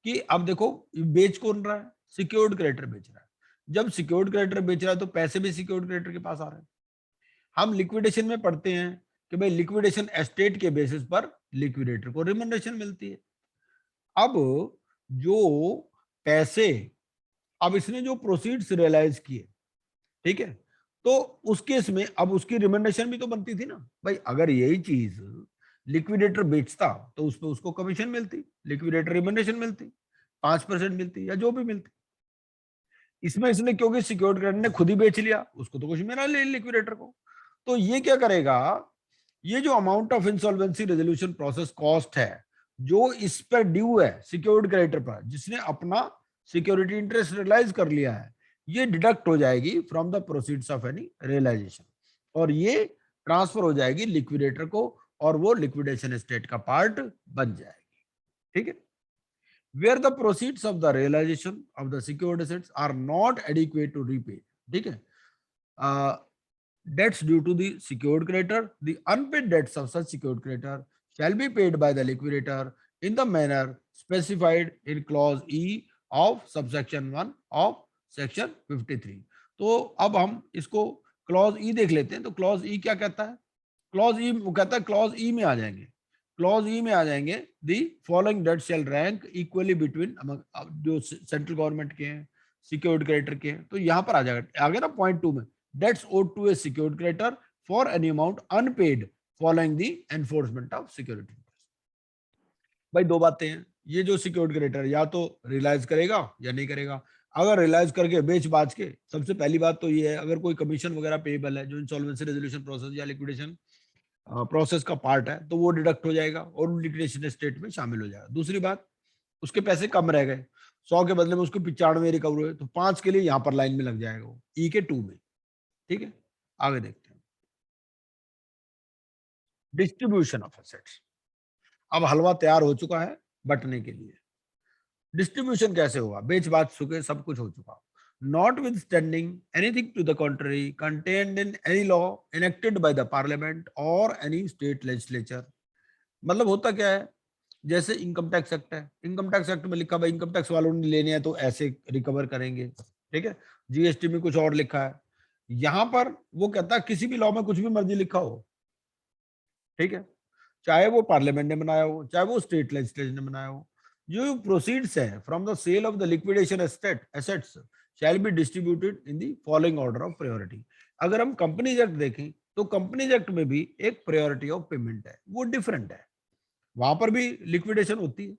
कि अब देखो बेच कौन रहा है? सिक्योर्ड क्रेडिटर बेच रहा है। जब सिक्योर्ड क्रेडिटर बेच रहा है तो पैसे भी सिक्योर्ड क्रेडिटर के पास आ रहे हैं। हम लिक्विडेशन में पढ़ते हैं कि भाई लिक्विडेशन एस्टेट के बेसिस पर लिक्विडेटर को रिमंडरेशन मिलती है। अब जो पैसे, अब इसने जो प्रोसीड्स रियलाइज किए, ठीक है, तो उस केस में अब उसकी रिमंडरेशन भी तो बनती थी ना भाई। अगर यही चीज लिक्विडेटर बेचता तो उस पर उसको कमीशन मिलती, लिक्विडेटर रिमंडरेशन मिलती, 5% मिलती या जो भी मिलती। इसमें इसने क्योंकि सिक्योर्ड क्रेडिटर ने खुद ही बेच लिया, उसको तो कुछ मिला नहीं लिक्विडेटर को। तो ये क्या करेगा? ये जो amount of insolvency resolution process cost है जो इस पर ड्यू है सिक्योर्ड क्रेडिटर पर, जिसने अपना सिक्योरिटी इंटरेस्ट रियलाइज कर लिया है, ये डिडक्ट हो जाएगी from the proceeds of any realisation, और ये ट्रांसफर हो जाएगी लिक्विडेटर को, और वो लिक्विडेशन एस्टेट का पार्ट बन जाएगी। ठीक है, where the proceeds of the realization of the secured assets are not adequate to repay, ठीक है, debts due to the secured creditor, the unpaid debts of such secured creditor shall be paid by the liquidator in the manner specified in clause E of subsection 1 of section 53। तो अब हम इसको clause ई देख लेते हैं। तो clause ई क्या कहता है? क्लॉज ई कहता है, क्लॉज ई में आ जाएंगे, क्लॉज ई में आ जाएंगे, the following debt shall rank equally between, जो सेंट्रल गवर्नमेंट के हैं, सिक्योर्ड क्रेडिटर के हैं, तो यहां पर आ जाएगा, आगे ना पॉइंट 2 में, debts owed to a secured creditor for any amount unpaid following the enforcement of security. भाई दो बातें हैं, ये जो सिक्योर्ड क्रेडिटर या तो रियलाइज करेगा या नहीं करेगा। अगर रियलाइज करके बेच बाच के, सबसे पहली बात तो ये है, अगर कोई कमीशन वगैरह पेएबल है जो इंसॉल्वेंसी रेजोल्यूशन प्रोसेस या लिक्विडेशन प्रोसेस का पार्ट है, तो वो डिडक्ट हो जाएगा और लिक्विडेशन स्टेट में शामिल हो जाएगा। दूसरी बात, उसके पैसे कम रह गए, 100 के बदले में उसको 95 रिकवर हुए, तो 5 के लिए यहाँ पर लाइन में लग जाएगा वो ई के 2 में। ठीक है, आगे देखते हैं डिस्ट्रीब्यूशन ऑफ एसेट्स। अब हलवा तैयार हो चुका है बटने के लिए। डिस्ट्रीब्यूशन कैसे होगा? बेच बाच चुके, सब कुछ हो चुका। Notwithstanding anything to the contrary contained in any law enacted by the parliament or any state legislature। मतलब होता क्या है, जैसे इनकम टैक्स एक्ट है, इनकम टैक्स एक्ट में लिखा भाई इनकम टैक्स वालों ने लेने हैं तो ऐसे रिकवर करेंगे। ठीक है, जीएसटी में कुछ और लिखा है, यहां पर वो कहता है किसी भी लॉ में कुछ भी मर्जी लिखा हो, ठीक है, चाहे वो पार्लियामेंट ने बनाया हो, चाहे वो स्टेट लेजिस्लेचर ने बनाया हो, जो प्रोसीड्स है from the sale of the liquidation assets shall be distributed in the following order of priority. अगर हम कंपनीज एक्ट देखें तो कंपनीज एक्ट में भी एक प्रायोरिटी ऑफ पेमेंट है, वो डिफरेंट है, वहां पर भी लिक्विडेशन होती है।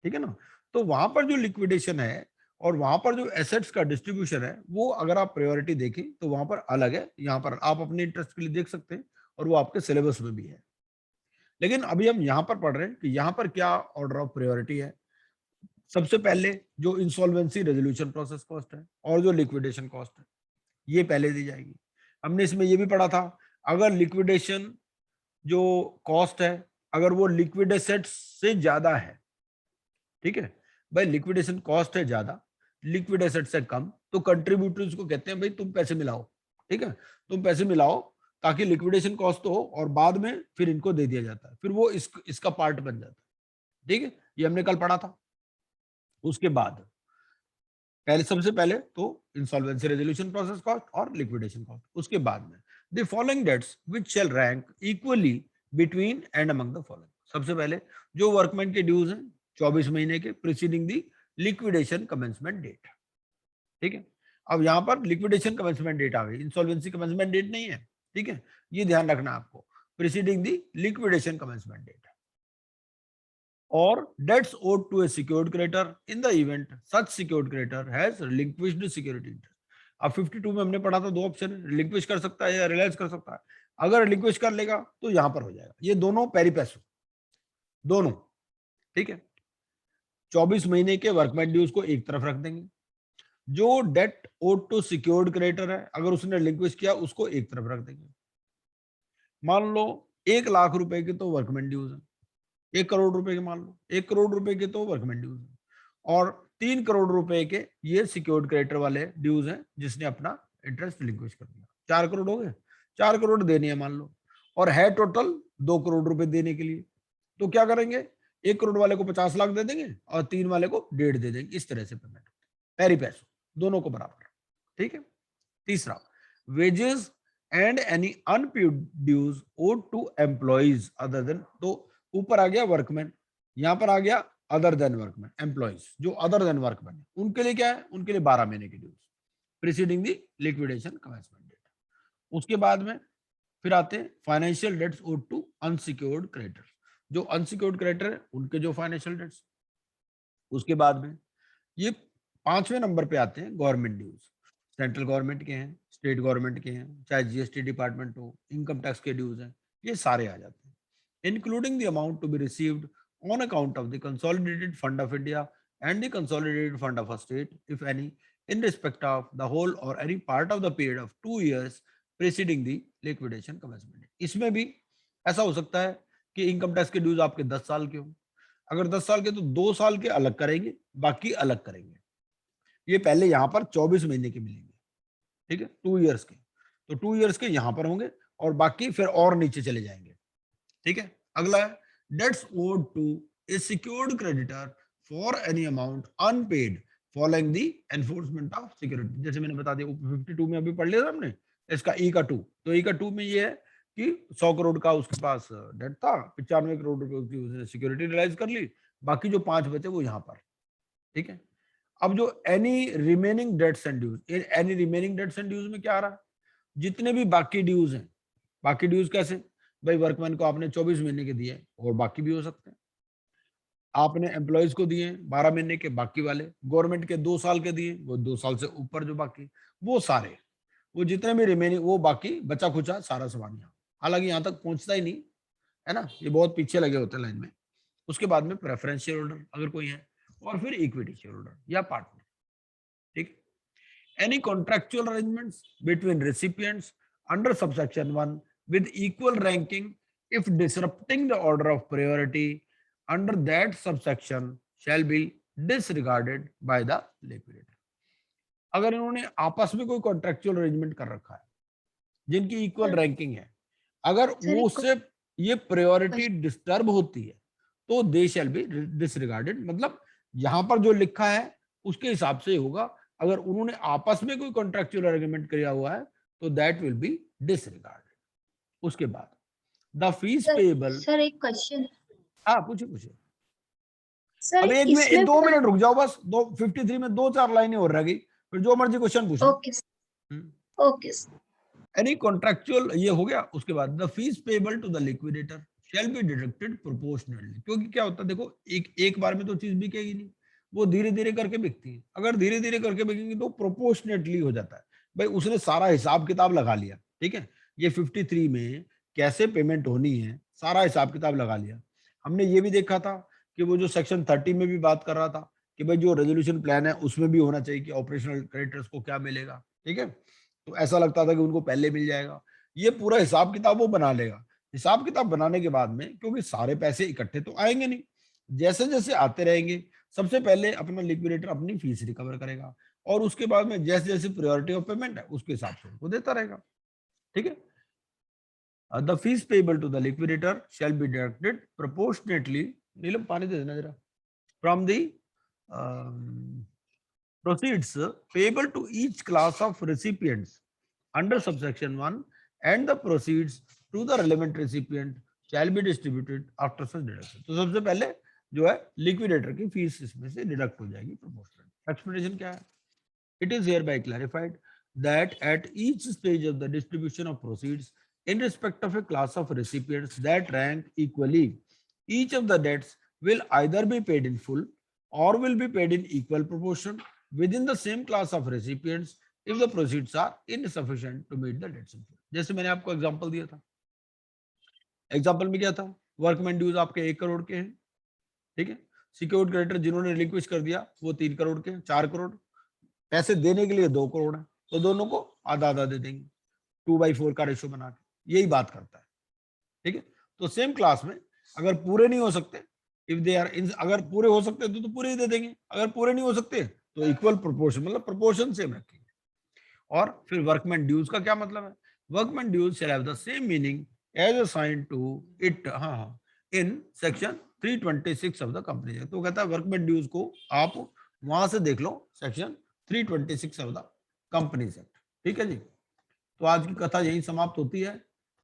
ठीक है ना, तो वहां पर जो लिक्विडेशन है और वहां पर जो एसेट्स का डिस्ट्रीब्यूशन है, वो अगर आप प्रायोरिटी देखें तो वहां पर अलग है। यहाँ पर आप अपने इंटरेस्ट के लिए देख सकते हैं और वो आपके सिलेबस में भी है। लेकिन अभी हम यहाँ पर पढ़ रहे हैं कि यहाँ पर क्या ऑर्डर ऑफ प्रायोरिटी है। सबसे पहले जो इंसॉल्वेंसी रेजोल्यूशन प्रोसेस कॉस्ट है और जो लिक्विडेशन कॉस्ट है, ये पहले दी जाएगी। हमने इसमें ये भी पढ़ा था, अगर लिक्विडेशन जो कॉस्ट है अगर वो लिक्विड एसेट्स से ज्यादा है, ठीक है भाई, लिक्विडेशन कॉस्ट है ज्यादा लिक्विड एसेट से कम, तो कंट्रीब्यूटर्स को कहते हैं भाई तुम पैसे मिलाओ, ठीक है, तुम पैसे मिलाओ ताकि लिक्विडेशन कॉस्ट हो और बाद में फिर इनको दे दिया जाता है, फिर वो इसका पार्ट बन जाता है, ठीक है, ये हमने कल पढ़ा था। उसके बाद सबसे पहले तो इंसॉल्वेंसी रेजोल्यूशन प्रोसेस कॉस्ट और लिक्विडेशन कॉस्ट, उसके बाद में the following debts which shall rank equally between and among the following. सबसे पहले जो वर्कमैन के ड्यूज हैं 24 महीने के preceding the liquidation commencement date, ठीक है। अब यहाँ पर लिक्विडेशन कमेंसमेंट डेट आ गई, इंसॉल्वेंसी कमेंसमेंट डेट नहीं है, ठीक है, ये ध्यान रखना आपको, preceding the liquidation commencement date. or debts owed to a secured creditor in the event such secured creditor has relinquished security interest। अब 52 में हमने पढ़ा था दो ऑप्शन है, रिलिंक्विश कर सकता है या रिलाइज कर सकता है। अगर रिलिंक्विश कर लेगा तो यहां पर हो जाएगा, ये दोनों पेरी पैसो दोनों, ठीक है। 24 महीने के वर्कमैन ड्यूज को एक तरफ रख देंगे, जो debt owed to secured creditor है अगर उसने रिलिंक्विश किया उसको एक तरफ रख देंगे। मान लो 1 लाख रुपए के तो वर्कमैन ड्यूज है, 1 करोड़ रुपए के, मान लो 1 करोड़ रुपए के तो वर्कमैन ड्यूज है और 3 करोड़ रुपए के ये सिक्योर्ड क्रेडिटर वाले ड्यूज हैं जिसने अपना इंटरेस्ट रिलिंक्विश कर दिया। 4 करोड़ हो गए, 4 करोड़ देने हैं मान लो, और है टोटल 2 करोड़ रुपए देने के लिए, तो क्या करेंगे 1 करोड़ वाले को 50 लाख दे देंगे और 3 वाले को 1.5 दे देंगे, इस तरह से पेमेंट पेरी पैसो दोनों को बराबर, ठीक है। तीसरा wages and any unpaid dues owed to employees other than, तो ऊपर आ गया वर्कमैन, यहां पर आ गया अदर देन वर्कमैन, एम्प्लॉइज जो अदर देन वर्कमैन उनके लिए क्या है, उनके लिए 12 महीने की dues preceding the liquidation commencement date. उसके बाद में फिर आते हैं financial debts owed to unsecured creditors, जो अनसिक्योर्ड क्रेडिटर है उनके जो फाइनेंशियल डेट्स। उसके बाद में ये 5वें नंबर पे आते हैं गवर्नमेंट ड्यूज, सेंट्रल गवर्नमेंट के हैं, स्टेट गवर्नमेंट के हैं, चाहे जीएसटी डिपार्टमेंट हो, इनकम टैक्स के ड्यूज हैं, ये सारे आ जाते हैं, including the amount to be received on account of the Consolidated Fund of India and the Consolidated Fund of a state, if any, in respect of the whole or any part of the period of 2 years preceding the liquidation commencement। इसमें भी ऐसा हो सकता है कि income tax के dues आपके 10 साल के हो, अगर 10 साल के तो 2 साल के अलग करेंगे, बाकी अलग करेंगे। ये पहले यहाँ पर 24 महीने के मिलेंगे, ठीक है, 2 इयर्स के, तो 2 इयर्स के यहाँ पर होंगे और बाकी फिर और नीचे चले जाएंगे, ठीक है। अगला है debts owed to a secured creditor for any amount unpaid following the enforcement of security, जैसे मैंने बता दिया 52 में अभी पढ़ लिया था हमने, इसका ई का 2, तो ई का 2 में ये है कि 100 करोड़ का उसके पास डेट था, 95 करोड़ रुपए की उसने सिक्योरिटी रिलाइज कर ली, बाकी जो 5 बचे वो यहाँ पर, ठीक है। अब जो any remaining debts and dues, any remaining debts and dues में क्या आ रहा है, जितने भी बाकी ड्यूज हैं, बाकी ड्यूज कैसे भाई, वर्कमैन को आपने 24 महीने के दिए और बाकी भी हो सकते हैं, आपने एम्प्लॉयज को दिए 12 महीने के, बाकी वाले गवर्नमेंट के 2 साल के दिए, वो 2 साल से ऊपर जो बाकी, वो सारे, वो जितने भी रिमेनिंग, वो बाकी बचा खुचा सारा सामान यहाँ, हालांकि यहाँ तक पहुंचता ही नहीं है ना, ये बहुत पीछे लगे होते हैं लाइन में। उसके बाद में प्रेफरेंस शेयर होल्डर अगर कोई है, और फिर इक्विटी शेयर होल्डर या पार्टनर, ठीक। Any contractual arrangements between recipients under subsection 1 with equal ranking if disrupting the order of priority under that subsection shall be disregarded by the liquidator। अगर इन्होंने आपस में कोई कॉन्ट्रेक्चुअल अरेंजमेंट कर रखा है जिनकी इक्वल रैंकिंग है, अगर वो उससे ये प्रायोरिटी डिस्टर्ब होती है तो दे शैल बी डिसरिगार्डेड, मतलब यहां पर जो लिखा है उसके हिसाब से होगा, अगर उन्होंने आपस में कोई कॉन्ट्रेक्चुअल अरेंजमेंट किया हुआ है तो दैट विल बी डिसरिगार्डेड। उसके बाद द फीस पेएबल, सर एक क्वेश्चन, हाँ पूछिए पूछिए सर अब एक में 2 मिनट रुक जाओ बस, 53 में 2-4 लाइनें और रह गई, फिर जो मर्जी क्वेश्चन पूछो। ओके ओके एनी कॉन्ट्रेक्चुअल ये हो गया। उसके बाद the fees payable to the liquidator shall be deducted proportionately, क्योंकि क्या होता है देखो, एक बार में तो चीज बिकेगी नहीं, वो धीरे धीरे करके बिकती है, अगर धीरे धीरे करके बिकेगी तो प्रोपोर्शनेटली हो जाता है, भाई उसने सारा हिसाब किताब लगा लिया, ठीक है, ये 53 में कैसे पेमेंट होनी है सारा हिसाब किताब लगा लिया। हमने ये भी देखा था कि वो जो सेक्शन 30 में भी बात कर रहा था कि भाई जो रेजोल्यूशन प्लान है उसमें भी होना चाहिए कि ऑपरेशनल क्रेडिटर्स को क्या मिलेगा, ठीक है, तो ऐसा लगता था कि उनको पहले मिल जाएगा, ये पूरा हिसाब किताब वो बना लेगा। हिसाब किताब बनाने के बाद में क्योंकि सारे पैसे इकट्ठे तो आएंगे नहीं, जैसे जैसे आते रहेंगे सबसे पहले अपना लिक्विडेटर अपनी फीस रिकवर करेगा और उसके बाद में जैसे जैसे प्रायोरिटी ऑफ पेमेंट है उसके हिसाब से उनको देता रहेगा। ठीक है, the fees payable to the liquidator shall be deducted proportionately, Neelam पानी दे देना जरा, from the proceeds payable to each class of recipients under subsection 1 and the proceeds to the relevant recipient shall be distributed after such deduction। तो सबसे पहले जो है liquidator की फीस इसमें से डिडक्ट हो जाएगी प्रोपोर्शनल। एक्सप्लेनेशन क्या है? It is hereby clarified that at each stage of the distribution of proceeds in respect of a class of recipients that rank equally, each of the debts will either be paid in full or will be paid in equal proportion within the same class of recipients if the proceeds are insufficient to meet the debts in full। जैसे मैंने आपको example दिया था, example में क्या था, workman dues आपके 1 करोड़ के हैं, ठीक है, सिक्योर्ड क्रेडिटर जिन्होंने रिक्वेस्ट कर दिया वो 3 करोड़ के हैं, 4 करोड़, पैसे देने के लिए 2 करोड़ है, तो दोनों को आधा आधा दे देंगे, 2/4 का रेशो बना के, यही बात करता है। ठीक है, तो सेम क्लास में अगर पूरे नहीं हो सकते, इफ दे आर, अगर पूरे हो सकते तो पूरे ही दे देंगे, अगर पूरे नहीं हो सकते तो इक्वल प्रोपोर्शन, मतलब प्रोपोर्शन सेम रखेंगे। और फिर वर्कमैन ड्यूज का क्या मतलब है? Workmen dues shall have the same meaning as assigned to it in section 326 of the company act. तो कहता है वर्कमैन ड्यूज को आप वहां से देख लो, section 326 of the company act. ठीक है जी, तो आज की कथा यही समाप्त होती है।